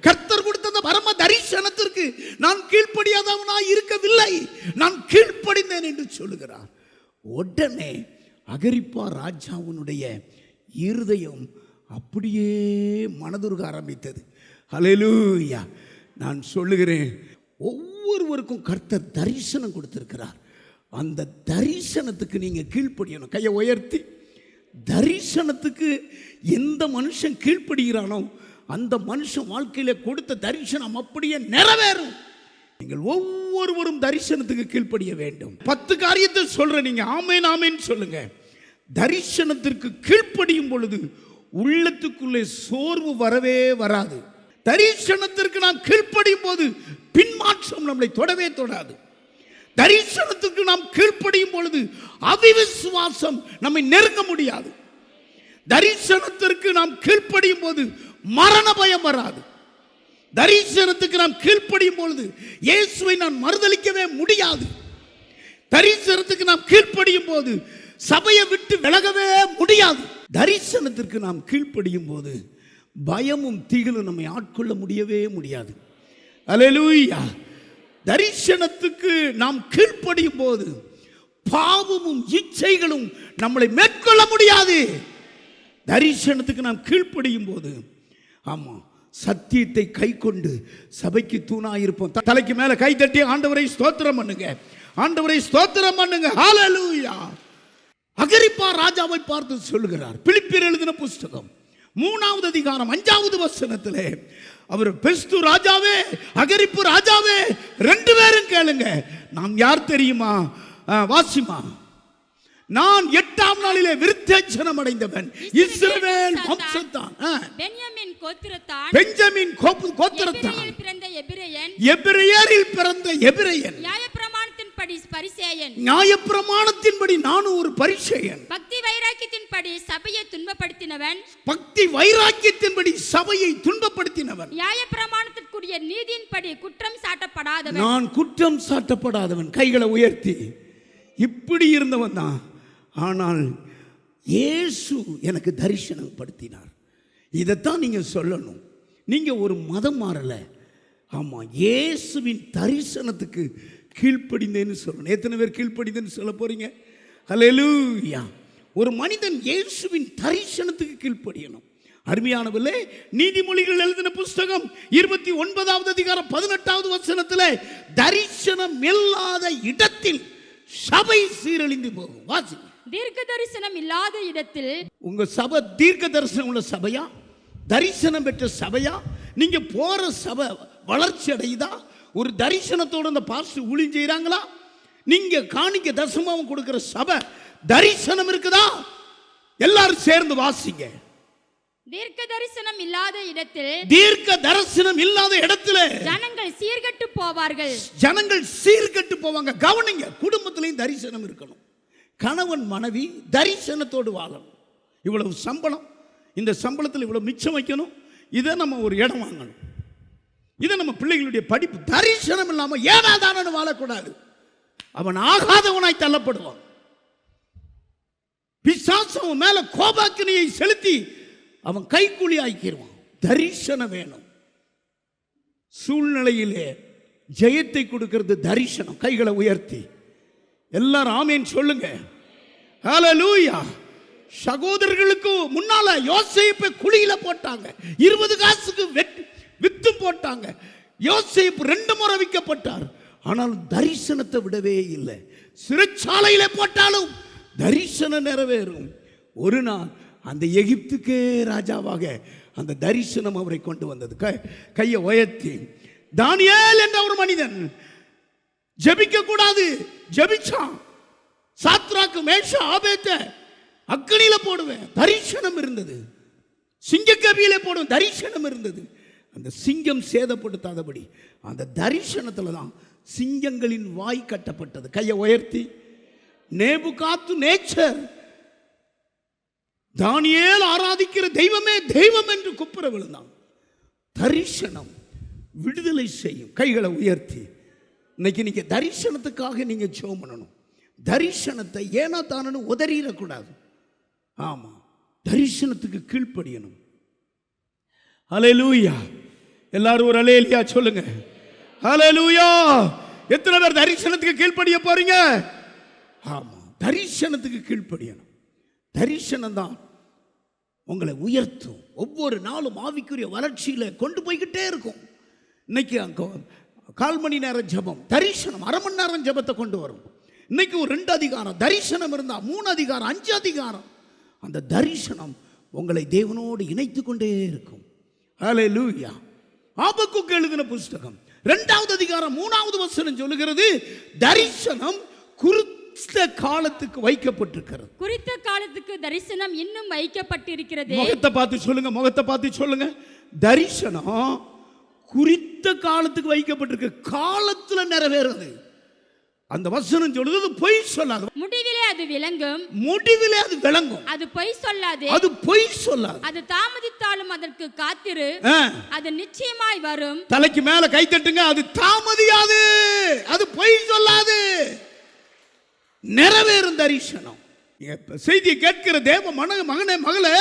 கர்த்தர் கொடுத்த பரம தரிசனத்திற்கு நான் கீழ்ப்படியாதவனாய் இருக்கவில்லை, நான் கீழ்ப்படிந்தேன் என்று சொல்லுகிறார். உடனே அகிரிப்பா ராஜாவினுடைய இருதயம் அப்படியே மனதுருக ஆரம்பித்தது. அல்லேலூயா. நான் சொல்லுகிறேன், ஒவ்வொருவருக்கும் கர்த்தர் தரிசனம் கொடுத்திருக்கிறார். அந்த தரிசனத்துக்கு நீங்க கீழ்ப்படியணும். கையை உயர்த்தி தரிசனத்துக்கு எந்த மனுஷன் கீழ்ப்படுகிறானோ அந்த மனுஷன் வாழ்க்கையில கொடுத்த தரிசனம் அப்படியே நிறைவேறும். நீங்கள் ஒவ்வொருவரும் தரிசனத்துக்கு கீழ்ப்படிய வேண்டும். 10 காரியத்தை சொல்றேன், நீங்க ஆமேன் ஆமேன் சொல்லுங்க. தரிசனத்திற்கு கீழ்ப்படியும் பொழுது உள்ளத்துக்குள்ளே சோர்வு வரவே வராது. தரிசனத்திற்கு நாம் கீழ்ப்படியும் போது பின்மாற்றம் நம்மளை தொடவே தொடாது. தரிசனத்துக்கு நாம் கீழ்ப்படியும் பொழுது அவிவிசுவாசம் நம்மை நெருங்க முடியாது. தரிசனத்திற்கு நாம் கீழ்ப்படியும் போது மரண பயம் வராது. தரிசனத்துக்கு நாம் கீழ்ப்படியும் பொழுது இயேசுவை நான் மறுதலிக்கவே முடியாது. தரிசனத்துக்கு நாம் கீழ்ப்படியும் போது சபையை விட்டு விலகவே முடியாது. தரிசனத்திற்கு நாம் கீழ்ப்படியும் போது பயமும் திகிலும் நம்மை ஆட்கொள்ள முடியவே முடியாது. அல்லேலூயா. தரிசனத்துக்கு நாம் கீழ்ப்படியும் போது பாவமும் இச்சைகளும் நம்மளை மேற்கொள்ள முடியாது. தரிசனத்துக்கு நாம் கீழ்ப்படியும் போது ஆமா சத்தியத்தை கை கொண்டு சபைக்கு தூணாயிருப்போம். தலைக்கு மேல கை தட்டி ஆண்டவரை ஸ்தோத்திரம் பண்ணுங்க, ஆண்டவரை ஸ்தோத்திரம் பண்ணுங்க. ஹல்லேலூயா. அகிரிப்பா ராஜாவை பார்த்து சொல்லுகிறார், பிலிப்பியர் எழுதின புஸ்தகம் 3வது அதிகாரம் 5வது வசனத்திலே அவர் பெஸ்து ராஜாவே அகிரிப்பு ராஜாவே 2 பேரும் கேளுங்க, நாம் யார் தெரியுமா? வாசிமா. நான் 8ஆம் நாளிலே விருத்தேச்சனம் அடைந்தவன் இஸ்ரவேல் வம்சத்தான், பென்யமீன் கோத்திரத்தான், பெஞ்சமின் கோத்திரத்தான், பிறந்த எபிரெயன், எபிரெயரில் பிறந்த எபிரெயன், நியாயப்பிரமாணத்தின்படி பரிசேயன், நியாயப்பிரமாணத்தின்படி நானும் ஒரு பரிசேயன், பக்தி வைராக்கியத்தின்படி சபையை துன்பப்படுத்தினவன், பக்தி வைராக்கியத்தின்படி சபையை துன்பப்படுத்தினவன், நியாயப்பிரமாணத்திற்குரிய நீதியின்படி குற்றம் சாட்டப்படாதவன், நான் குற்றம் சாட்டப்படாதவன். கைகளை உயர்த்தி இப்படி இருந்தவன் தான். ஆனால் இயேசு எனக்கு தரிசனம் படுத்தினார். இதைத்தான் நீங்க சொல்லணும். நீங்க ஒரு மதம் மாறல, ஆமா இயேசுவின் தரிசனத்துக்கு கீழ்ப்படிந்தேன்னு சொல்லணும். எத்தனை பேர் கீழ்ப்படிந்தேன்னு சொல்ல போறீங்க? ஹல்லேலூயா. ஒரு மனிதன் இயேசுவின் தரிசனத்துக்கு கீழ்ப்படியணும். அருமையானவர்களே, நீதிமொழிகள் எழுதின புஸ்தகம் 29வது அதிகாரம் 18வது வசனத்திலே தரிசனம் இல்லாத இடத்தில் சபை சீரழிந்து போகும். வாசி. தீர்க்க தரிசனம் இல்லாத இடத்தில் உங்க சபை தீர்க்க தரிசனம் உள்ள சபையா? தரிசனம் பெற்ற சபையா? நீங்க போற சபை வளர்ச்சி அடையுதா? ஒரு தரிசனத்தோட அந்த பாஸ்டர் ஊழியம் செய்றாங்களா? நீங்க காணிக்க தசமாவும் கொடுக்கிற சபை தரிசனம் இருக்குதா? எல்லாரும் சேர்ந்து வாசிங்க. தீர்க்க தரிசனம் இல்லாத இடத்தில், தீர்க்க தரிசனம் இல்லாத இடத்துல ஜனங்கள் சீர்கெட்டு போவார்கள். ஜனங்கள் சீர்கெட்டு போவாங்க. கவனிங்க, குடும்பத்திலையும் தரிசனம் இருக்கணும். கணவன் மனைவி தரிசனத்தோடு வாழணும். இவ்வளவு சம்பளம், இந்த சம்பளத்தில் இவ்வளவு மிச்சம் வைக்கணும், இதை நம்ம ஒரு இடம் வாங்கணும், இதை நம்ம பிள்ளைகளுடைய படிப்பு. தரிசனம் இல்லாம ஏனாதானு வாழக்கூடாது. அவன் ஆகாதவனாய் தள்ளப்படுவான். பிசாசு அவன் மேல கோபாக்கினியை செலுத்தி அவன் கைக்கூலி ஆக்கிடுவான். தரிசனம் வேணும். சூழ்நிலையிலே ஜெயத்தை கொடுக்கிறது தரிசனம். கைகளை உயர்த்தி எல்லாரும் ஆமேன் சொல்லுங்க. ஹல்லேலூயா. சகோதரர்களுக்கு முன்னால யோசேப்பை குழியில போட்டாங்க, 20 காசுக்கு வித்து போட்டாங்க. யோசேப்பு 2 முறை விற்கப்பட்டார். ஆனால் தரிசனத்தை விடவே இல்லை. சிறைச்சாலையில போட்டாலும் தரிசனம் நிறைவேறும். ஒரு நாள் அந்த எகிப்துக்கே ராஜாவாக அந்த தரிசனம் அவரை கொண்டு வந்தது. கையை உயர்த்தி. தானியேல் என்ற ஒரு மனிதன் ஜெபிக்க கூடாது, ஜெபிச்சான். சாத்ராக்கு மேஷா ஆபேத்த அக்கினியில போடுவேன், தரிசனம் இருந்தது. சிங்கக்கவியில போடுவேன், தரிசனம் இருந்தது. அந்த சிங்கம் சேதப்படுத்தாதபடி அந்த தரிசனத்துல தான் சிங்கங்களின் வாய் கட்டப்பட்டது. கையை உயர்த்தி. நேபுகாத்து நேச்சர் தானியேல் ஆராதிக்கிற தெய்வமே தெய்வம் என்று குப்புற விழுந்தான். தரிசனம் விடுதலை செய்யும். கைகளை உயர்த்தி. இன்னைக்கு நீங்க தரிசனத்துக்காக நீங்க ஜெபம் பண்ணணும். தரிசனத்தை ஏனா தானு உதறிடக்கூடாது. ஆமா, தரிசனத்துக்கு கீழ்ப்படியணும். ஹல்லேலூயா. எல்லாரும் ஒரு அல்லேலூயா சொல்லுங்க. ஹல்லேலூயா. எத்தனை பேர் தரிசனத்துக்கு கீழ்ப்படிய போறீங்க? ஆமா, தரிசனத்துக்கு கீழ்ப்படியணும். தரிசனம் தான் உங்களை உயர்த்தும். ஒவ்வொரு நாளும் ஆவிக்குரிய வளர்ச்சியில கொண்டு போய்கிட்டே இருக்கும். இன்னைக்கு 1/4 மணி நேரம் ஜெபம், தரிசனம் 1/2 மணி நேரம் ஜெபத்தை கொண்டு வரும். இன்னைக்கு ஒரு 2 அதிகாரம் தரிசனம் இருந்தா 3 அதிகாரம் 5 அதிகாரம் அந்த தரிசனம் உங்களை தேவனோடு இணைத்து கொண்டே இருக்கும். ஹல்லேலூயா. ஆபக்குக்கு எழுதின புஸ்தகம் 2வது அதிகாரம் 3வது வசனம் சொல்லுகிறது, தரிசனம் குறித்த காலத்துக்கு வைக்கப்பட்டிருக்கிறது. குறித்த காலத்துக்கு தரிசனம் இன்னும் வைக்கப்பட்டிருக்கிறது. முகத்தை பார்த்து சொல்லுங்க, முகத்தை பார்த்து சொல்லுங்க. தரிசனம் குறித்த காலத்துக்கு வைக்கப்பட்டிருக்கு. காலத்துல நிறைவேறது. அந்த வசனம் சொல்லுது, பொய் சொல்லாது. முடிவிலே அது விளங்கும். முடிவிலே அது விளங்கும். அது பொய் சொல்லாது. அது பொய் சொல்லாது. அது தாமதித்தாலும் அதற்கு காத்திரு, அது நிச்சயமாய் வரும். தலைக்கு மேல கை தட்டுங்க. அது தாமதியாது, அது பொய் சொல்லாது, நிறைவேறும் தரிசனம். செய்தியை கேட்கிற தேவ மகனே மகளே,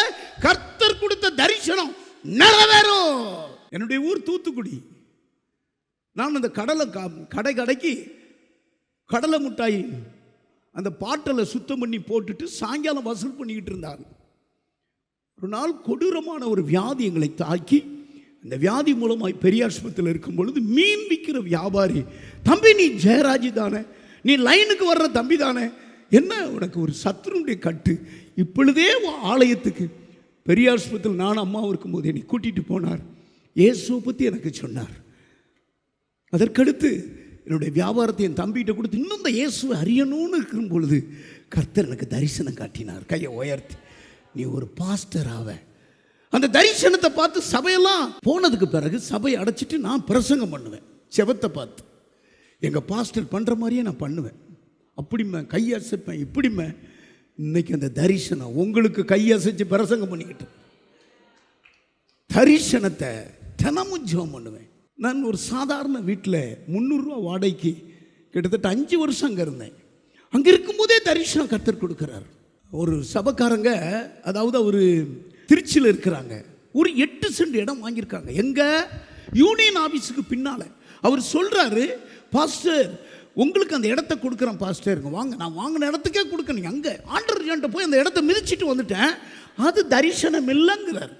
கர்த்தர் கொடுத்த தரிசனம் நிறைவேறும். என்னுடைய ஊர் தூத்துக்குடி. நான் அந்த கடைக்கு கடலை மிட்டாய் அந்த பாட்டில் சுத்தம் பண்ணி போட்டுட்டு சாயங்காலம் வசூல் பண்ணிக்கிட்டு இருந்தாங்க. ஒரு நாள் கொடூரமான ஒரு வியாதி எங்களை தாக்கி, அந்த வியாதி மூலமாய் பெரிய ஆஸ்பத்திரியில் இருக்கும் பொழுது மீன் விற்கிற வியாபாரி, தம்பி நீ ஜெயராஜி தானே, நீ லைனுக்கு வர்ற தம்பி தானே, என்ன உனக்கு ஒரு சத்துருடைய கட்டு, இப்பொழுதே ஆலயத்துக்கு பெரிய ஆஸ்பத்திரியில் நான் அம்மா இருக்கும்போது என்னை கூட்டிகிட்டு போனார். இயேசுவை பற்றி எனக்கு சொன்னார். அதற்கடுத்து என்னுடைய வியாபாரத்தை என் தம்பிகிட்ட கொடுத்து இன்னும் இந்த இயேசுவை அறியணும்னு இருக்கும் பொழுது கர்த்தர் எனக்கு தரிசனம் காட்டினார். கையை உயர்த்தி, நீ ஒரு பாஸ்டர் ஆவ. அந்த தரிசனத்தை பார்த்து சபையெல்லாம் போனதுக்கு பிறகு சபையை அடைச்சிட்டு நான் பிரசங்கம் பண்ணுவேன். செவத்தை பார்த்து எங்கள் பாஸ்டர் பண்ணுற மாதிரியே நான் பண்ணுவேன். அப்படிமே கையசைப்பேன், இப்படிமே. இன்னைக்கு அந்த தரிசனம் உங்களுக்கு கையசைச்சு பிரசங்கம் பண்ணிக்கிட்டு தரிசனத்தை தினமும் ஜெபம் பண்ணுவேன். நான் ஒரு சாதாரண வீட்டில் 300 ரூபா வாடகைக்கு கிட்டத்தட்ட 5 வருஷம் அங்கே இருந்தேன். அங்கே இருக்கும்போதே தரிசனம் கர்த்தர் கொடுக்குறார். ஒரு சபைக்காரங்க, அதாவது அவர் திருச்சியில் இருக்கிறாங்க, ஒரு 8 சென்ட் இடம் வாங்கியிருக்காங்க. எங்கே? யூனியன் ஆஃபீஸுக்கு பின்னால். அவர் சொல்கிறாரு, பாஸ்டர் உங்களுக்கு அந்த இடத்த கொடுக்குறேன் பாஸ்டர், வாங்க, நான் வாங்கின இடத்துக்கே கொடுக்கணும். அங்கே ஆண்டர்கிட்ட போய் அந்த இடத்த மிதிச்சிட்டு வந்துட்டேன், அது தரிசனம் இல்லைங்கிறார்.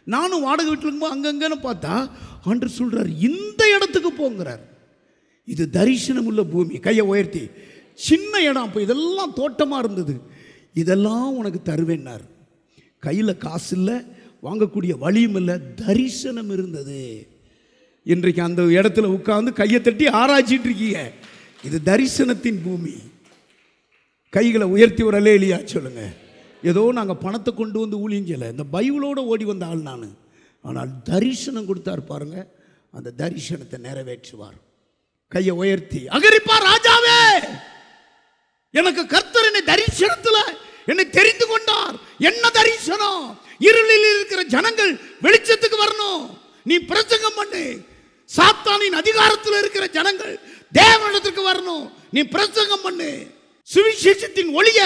நானும் வாடகை வீட்டில் இருக்கும்போது அங்கங்கன்னு பார்த்தா ஆண்டர் சொல்கிறார், இந்த இடத்துக்கு போங்கிறார். இது தரிசனம் உள்ள பூமி. கையை உயர்த்தி, சின்ன இடம், அப்போ இதெல்லாம் தோட்டமாக இருந்தது, இதெல்லாம் உனக்கு தருவேன்னார். கையில் காசு இல்லை, வாங்கக்கூடிய வழியும் இல்லை, தரிசனம் இருந்தது. இன்றைக்கு அந்த இடத்துல உட்கார்ந்து கையை தட்டி ஆராய்ச்சிட்டு இருக்கீங்க. இது தரிசனத்தின் பூமி. கைகளை உயர்த்தி ஒரு அல்லேலூயா சொல்லுங்க. ஏதோ நாங்கள் பணத்தை கொண்டு வந்து ஊழியஞ்சலை, இந்த பைபிளோடு ஓடி வந்த ஆள் நான். ஆனால் தரிசனம் கொடுத்தார் பாருங்க, அந்த தரிசனத்தை நிறைவேற்றுவார். கையை உயர்த்தி, அகிரிப்பா ராஜாவே, எனக்கு கர்த்தர் என்னை தரிசனத்தில் என்னை தெரிந்து கொண்டார். என்ன தரிசனம்? இருளில் இருக்கிற ஜனங்கள் வெளிச்சத்துக்கு வரணும். நீ பிரசங்கம் பண்ணு. சாத்தானின் அதிகாரத்தில் இருக்கிற ஜனங்கள் தேவனிடத்துக்கு வரணும். நீ பிரசங்கம் பண்ணு. சுவிசேஷத்தின் ஒளிய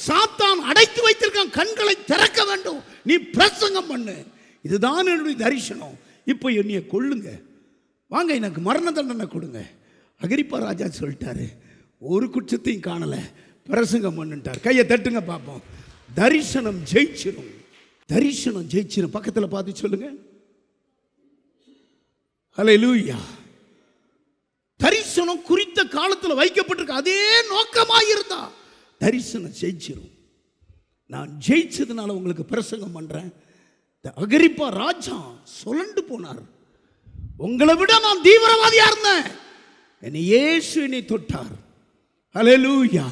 சாத்தான் அடைத்து வைத்திருக்கான், கண்களை திறக்க வேண்டும். நீ பிரசங்கம் பண்ணு. இதுதான் என்னுடைய தரிசனம். இப்போ என்னைய கொள்ளுங்க, வாங்க, எனக்கு மரண தண்டனை கொடுங்க. அகிரிப்பா ராஜா சொல்லிட்டாரு, ஒரு குற்றத்தையும் காணலை, பிரசங்கம் பண்ணுட்டார். கையை தட்டுங்க பார்ப்போம். தரிசனம் ஜெயிச்சிடும். தரிசனம் ஜெயிச்சிடும். பக்கத்தில் பார்த்து சொல்லுங்க, ஹல்லேலூயா. தரிசனம் குறித்த காலத்தில் வைக்கப்பட்டிருக்கு. அதே நோக்கமாக இருந்தா தரிசனம் ஜெயிச்சிடும். நான் ஜெயிச்சதுனால உங்களுக்கு பிரசங்கம் பண்றேன். அகிரிப்பா ராஜா சொல்லண்டு போனார், உங்களை விட நான் தீவிரவாதியா இருந்தேன், என்னை இயேசு என்னை தொட்டார். ஹல்லேலூயா.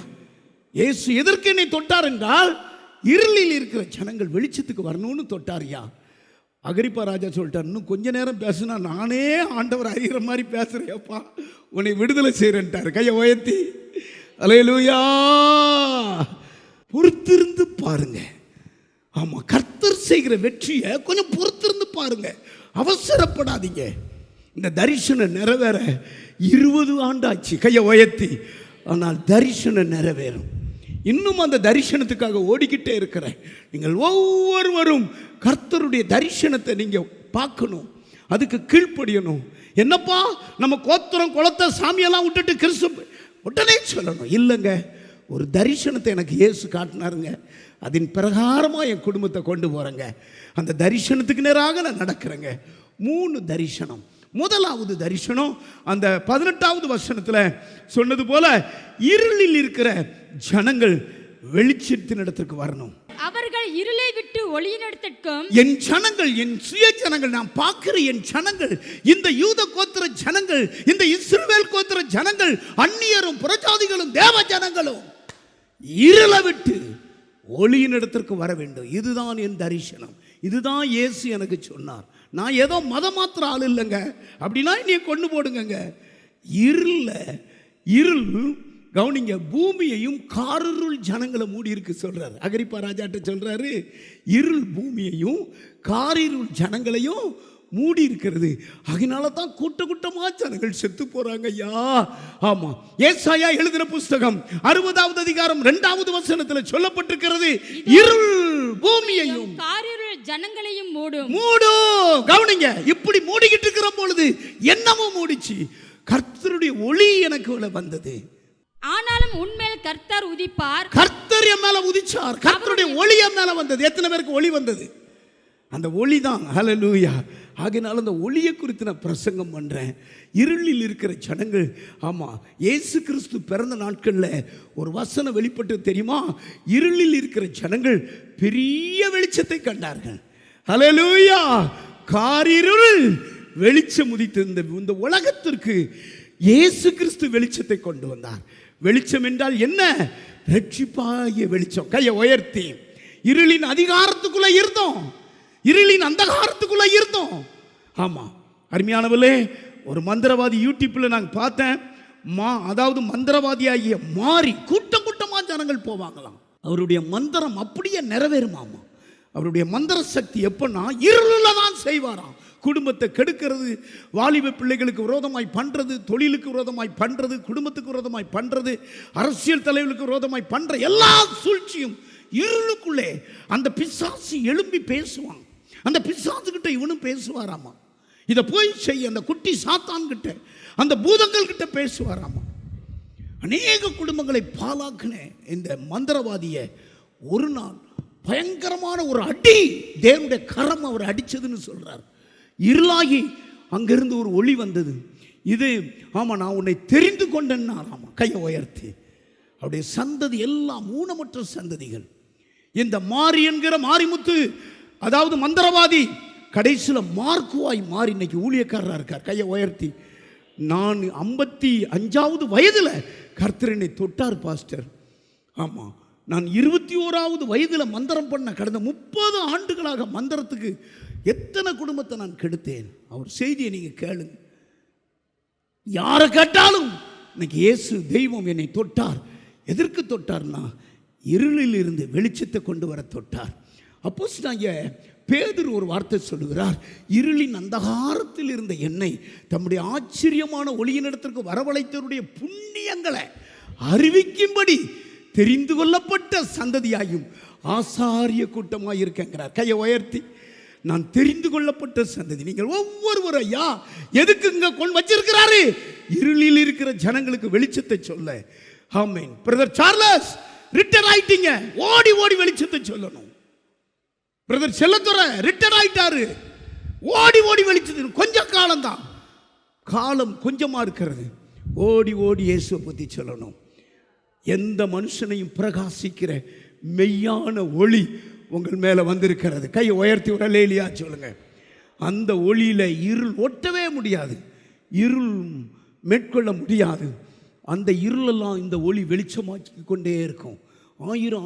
இயேசு எதற்கு என்னை தொட்டார் என்றால், இருளில் இருக்கிற ஜனங்கள் வெளிச்சத்துக்கு வரணும்னு தொட்டார்யா. அகிரிப்பா ராஜா சொல்லிட்டார், இன்னும் கொஞ்ச நேரம் பேசுனா நானே ஆண்டவர் அறிகிற மாதிரி பேசுறேப்பா, உன்னை விடுதலை செய்யறேன்ட்டார். கையை உயர்த்தி அல்லேலூயா. பொறுத்திருந்து பாருங்க. ஆமா, கர்த்தர் செய்கிற வெற்றியை கொஞ்சம் பொறுத்திருந்து பாருங்க, அவசரப்படாதீங்க. இந்த தரிசனம் நிறைவேற 20 ஆண்டாச்சு. கையை உயர்த்தி. ஆனால் தரிசனம் நிறைவேறும். இன்னும் அந்த தரிசனத்துக்காக ஓடிக்கிட்டே இருக்கிறேன். நீங்கள் ஒவ்வொருவரும் கர்த்தருடைய தரிசனத்தை நீங்க பார்க்கணும், அதுக்கு கீழ்ப்படியணும். என்னப்பா நம்ம கோத்திரம் குளத்தை சாமியெல்லாம் விட்டுட்டு கிறிஸ்து உடனே சொல்லணும் இல்லைங்க. ஒரு தரிசனத்தை எனக்கு இயேசு காட்டினாருங்க, அதன் பிரகாரமாக என் குடும்பத்தை கொண்டு போகிறேங்க. அந்த தரிசனத்துக்கு நேராக நான் நடக்கிறேங்க. 3 தரிசனம். முதலாவது தரிசனம் அந்த 18வது வசனத்தில் சொன்னது போல, இருளில் இருக்கிற ஜனங்கள் வெளிச்சத்தின் இடத்துக்கு வரணும். அவர்கள் இருளை விட்டு ஒளியினிடத்திற்கும் என் ஜனங்கள், என் சுய ஜனங்கள், நான் பார்க்கிற என் ஜனங்கள், இந்த யூத கோத்திர ஜனங்கள், இந்த இஸ்ரவேல் கோத்திர ஜனங்கள், அந்நியரும் புறஜாதிகளும் தேவ ஜனங்களும் இருளை விட்டு ஒளியின் இடத்திற்கு வர வேண்டும். இதுதான் என் தரிசனம். இதுதான் இயேசு எனக்கு சொன்னார். நான் ஏதோ மதம் மாத்திர ஆள் இல்லைங்க, அப்படின்னா நீ கொண்டு போடுங்க. இருள் கவனிங்க, பூமியையும் காரிருள் ஜனங்களை மூடி இருக்கு சொல்றாரு. அகிரிப்பா ராஜாட்ட சொல்றாரு, இருள் பூமியையும் காரிருள் ஜனங்களையும் மூடி இருக்கிறது. அதனால தான் கூட்டமா ஜனங்கள் செத்து போறாங்க ஐயா. ஆமா, ஏசாயா எழுதின புஸ்தகம் 60வது அதிகாரம் 2வது வசனத்துல சொல்லப்பட்டிருக்கிறது, இருள் பூமியையும் காரிருள் ஜனங்களையும் மூடும். கவனிங்க, இப்படி மூடிக்கிட்டு இருக்கிற பொழுது என்னமோ மூடிச்சு. கர்த்தருடைய ஒளி எனக்கு வந்தது. ஆனாலும் உன்மேல் கர்த்தர் உதிப்பார். கர்த்தர் என் மேல உதிச்சார். கர்த்தருடைய ஒளி என் மேல வந்தது. எத்தனை பேருக்கு ஒளி வந்தது? அந்த ஒளி தான். ஹல்லேலூயா. ஆகையினால அந்த ஒளியை குறித்து நான் பிரசங்கம் பண்றேன். இருளில் இருக்கிற ஜனங்கள், ஆமா, இயேசு கிறிஸ்து பிறந்த நாட்கள்ல ஒரு வசனம் வெளிப்பட்டு தெரியுமா? இருளில் இருக்கிற ஜனங்கள் பெரிய வெளிச்சத்தை கண்டார்கள். ஹல்லேலூயா. காரிருள் வெளிச்சம் உதித்து இந்த உலகத்திற்கு இயேசு கிறிஸ்து வெளிச்சத்தை கொண்டு வந்தார். வெளிச்சம் என்றால் என்ன? ரட்சிப்பாகிய வெளிச்சம். கையை உயர்த்தி, இருளின் அதிகாரத்துக்குள்ள இருந்தோம், இருளின் அந்தகாரத்துக்குள்ள இருந்தோம். ஆமா, அருமையானவர்களே, ஒரு மந்திரவாதி யூடியூப்ல நான் பார்த்தேன். அதாவது மந்திரவாதியாகிய மாறி கூட்டமா ஜனங்கள் போவாங்களாம். அவருடைய மந்திரம் அப்படியே நிறைவேறுமாமா. அவருடைய மந்திர சக்தி எப்பன்னா இருள தான் செய்வாராம். குடும்பத்தை கெடுக்கிறது, வாலிப பிள்ளைகளுக்கு விரோதமாய் பண்றது, தொழிலுக்கு விரோதமாய் பண்றது, குடும்பத்துக்கு விரோதமாய் பண்றது, அரசியல் தலைவர்களுக்கு விரோதமாய் பண்ற எல்லா சூழ்ச்சியும் இருளுக்குள்ளே அந்த பிசாசு எழும்பி பேசுவான். அந்த பிசாசு கிட்ட இவனும் பேசுவாராமா. இதை போய் செய்ய அந்த குட்டி சாத்தான் கிட்ட, அந்த பூதங்கள் கிட்ட பேசுவாராமா. அநேக குடும்பங்களை பாலாக்கின இந்த மந்திரவாதிய ஒரு நாள் பயங்கரமான ஒரு அடி, தேவனுடைய கரம் அவர் அடிச்சதுன்னு சொல்றார். இருளாகி அங்கிருந்து ஒரு ஒளி வந்தது. இது ஆமா, நான் உன்னை தெரிந்து கொண்டேன்னாராமா. கையை உயர்த்தி, அவருடைய சந்ததி எல்லாம் ஊனமற்ற சந்ததிகள். இந்த மாறி என்கிற மாரிமுத்து, அதாவது மந்திரவாதி, கடைசியில் மார்க்குவாய் மாறி இன்னைக்கு ஊழியக்காரராக இருக்கார். கையை உயர்த்தி, நான் 55வது வயதில் கர்த்தர் என்னை தொட்டார் பாஸ்டர். ஆமாம், நான் 21வது வயதில் மந்திரம் பண்ண, கடந்த 30 ஆண்டுகளாக மந்திரத்துக்கு எத்தனை குடும்பத்தை நான் கெடுத்தேன். அவர் செய்தியை நீங்கள் கேளுங்க. யாரை கேட்டாலும் இன்னைக்கு இயேசு தெய்வம் என்னை தொட்டார். எதற்கு தொட்டார்னா, இருளில் இருந்து வெளிச்சத்தை கொண்டு வர தொட்டார். அப்போஸ்தலனாகிய பேதுரு ஒரு வார்த்தை சொல்லுகிறார், இருளின் அந்தகாரத்தில் இருந்த என்னை தம்முடைய ஆச்சரியமான ஒளியினிடத்திற்கு வரவழைத்தவருடைய புண்ணியங்களை அறிவிக்கும்படி தெரிந்து கொள்ளப்பட்ட சந்ததியாயும் ஆசாரிய கூட்டமாக இருக்கேங்கிறார். கையை உயர்த்தி, நான் தெரிந்து கொள்ளப்பட்ட சந்ததி. நீங்கள் ஒவ்வொருவரும் ஐயா எதுக்கு இங்க வச்சிருக்கிறாரு? இருளில் இருக்கிற ஜனங்களுக்கு வெளிச்சத்தை சொல்ல. ஆமென். பிரதர் சார்லஸ் ரிட்டையர் ஆயிட்டீங்க, ஓடி ஓடி வெளிச்சத்தை சொல்லணும். பிரதர் செல்லத்துறை ரிட்டையர் ஆயிட்டாரு, ஓடி ஓடி வெளிச்சத்தை. கொஞ்ச காலம்தான், காலம் கொஞ்சமா இருக்கிறது. ஓடி ஓடி இயேசுவை பற்றி சொல்லணும். எந்த மனுஷனையும் பிரகாசிக்கிற மெய்யான ஒளி உங்கள் மேலே வந்திருக்கிறது. கையை உயர்த்தி ஒரு அல்லேலூயா சொல்லுங்க. அந்த ஒளியில இருள் ஒட்டவே முடியாது, இருள் மேற்கொள்ள முடியாது. அந்த இருளெல்லாம் இந்த ஒளி வெளிச்சமாக்கி கொண்டே இருக்கும்.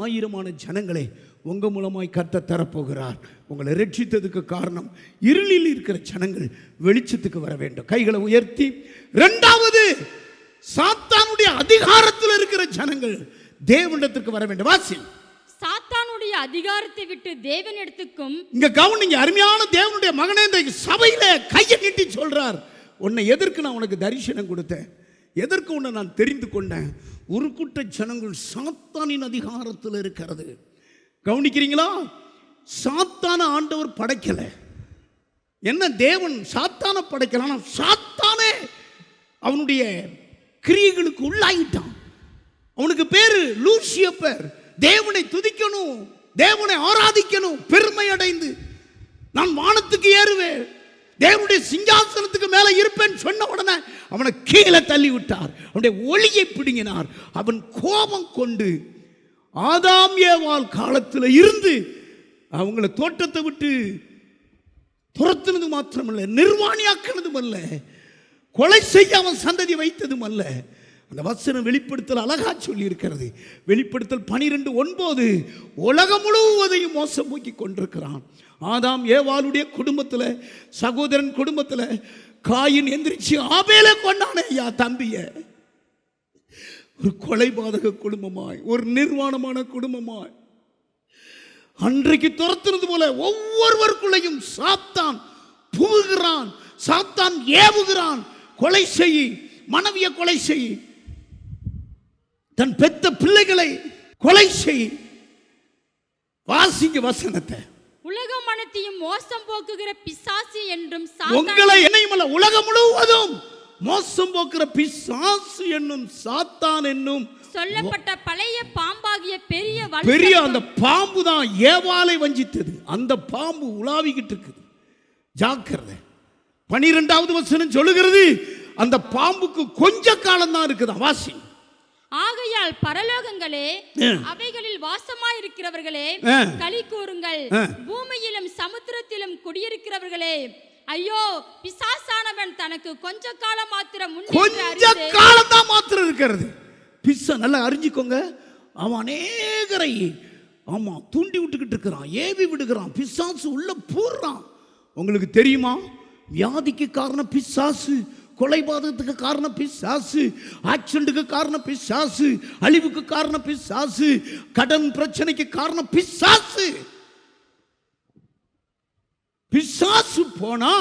ஆயிரமான ஜனங்களை உங்கள் மூலமாய் கர்த்தர் தரப்போகிறார். உங்களை ரட்சித்ததுக்கு காரணம் இருளில் இருக்கிற ஜனங்கள் வெளிச்சத்துக்கு வர வேண்டும். கைகளை உயர்த்தி. இரண்டாவது, சாத்தானுடைய அதிகாரத்தில் இருக்கிற ஜனங்கள் தேவனிடத்திற்கு வர வேண்டும். வாசி, சாத்தானுடைய அதிகாரத்தை விட்டு தேவனிடத்துக்கும். இங்க கவனிங்க, அருமையான தேவனுடைய மகனே, இந்த சபையில கையை நீட்டி சொல்றார், உன்னை எதற்கு நான் உனக்கு தரிசனம் கொடுத்தேன், எதற்கு உன்னை நான் தெரிந்து கொண்டேன். ஒரு கூட்ட ஜனங்கள் சாத்தானின் அதிகாரத்தில் இருக்கிறது. கவனிக்கிறீங்களா? சாத்தான ஆண்டவர் படைக்கல. என்ன, தேவன் சாத்தான படைக்கலாம், சாத்தானே அவனுடைய கிரியைகளுக்கு உள்ளாயிட்டான். அவனுக்கு பேரு லூசியப்பர். தேவனை துதிக்கணும், தேவனை ஆராதிக்கணும், பெருமை அடைந்து நான் வானத்துக்கு ஏறுவேன், தேவனுடைய சிங்காசனத்துக்கு மேலே இருப்பேன் சொன்ன உடனே அவனை கீழே தள்ளி விட்டார். அவனுடைய ஒளியை பிடுங்கினார். அவன் கோபம் கொண்டு ஆதாம் ஏவாள் காலத்தில் இருந்து அவங்கள தோட்டத்தை விட்டு துரத்துனது மாத்திரமல்ல, நிர்வாணியாக்குனதும் அல்ல, கொலை செய்ய அவன் சந்ததி வைத்ததும் அல்ல. அந்த வசனம் வெளிப்படுத்தல் அழகா சொல்லி இருக்கிறது. வெளிப்படுத்தல் 12:9 உலகம் முழுவதையும் மோசம் போக்கி கொண்டிருக்கிறான். ஆதாம் ஏவாளுடைய குடும்பத்தில், சகோதரன் குடும்பத்தில் காயின் எந்திரிச்சு ஆபேலை கொண்டானே ஐயா தம்பிய. ஒரு கொலைபாதக குடும்பமாய், ஒரு நிர்வாணமான குடும்பமாய் அன்றைக்கு துரத்துறது போல ஒவ்வொருவருக்குள்ளையும் சாத்தான் புகுகிறான், சாத்தான் ஏவுகிறான். கொலை செய், மனைவியை கொலை செய், தன் பெத்த பிள்ளைகளை கொலை செய். வாசிங்க வசனத்தை. உலகம் அனைத்தையும் மோசம் போக்குகிற பிசாசு என்றும் உங்களை என்னையும் அல்ல, உலகம் முழுவதும் மோசம் போக்குற பிசாசு என்னும் சாத்தான் என்னும் சொல்லப்பட்ட பழைய பாம்பாகிய பெரிய அந்த பாம்பு தான் ஏவாளை வஞ்சித்தது. அந்த பாம்பு உலாவிக்கிட்டு இருக்குது, ஜாக்கிரதை. 12வது வசனம் சொல்லுகிறது, அந்த பாம்புக்கு கொஞ்ச காலம் தான் இருக்குதான். வாசி. ஆகையால் பரலோகங்களே, அவைகளில் வாசமாயிருக்கிறவர்களே களி கூறுங்கள், பூமியிலும் சமுத்திரத்திலும் குடியிருக்கிறவர்களே ஐயோ, பிசாசானவன் தனக்கு கொஞ்ச காலம் மாத்திரம் மாத்திரம் இருக்கிறது. பிசா நல்லா அறிஞ்சிக்கோங்க, அவன் அநேகரை ஆமா தூண்டி விட்டுக்கிட்டு இருக்கிறான், ஏவி விடுகிறான், பிசாசு உள்ள பூர்றான். உங்களுக்கு தெரியுமா, வியாதிக்கு காரணம் பிசாசு, கொலைபாதகத்துக்கு காரணம் பிசாசு, ஆக்சிடென்ட்டுக்கு காரணம் பிசாசு, அழிவுக்கு காரணம் பிசாசு, கடன் பிரச்சனைக்கு காரணம் பிசாசு. பிசாசு போனா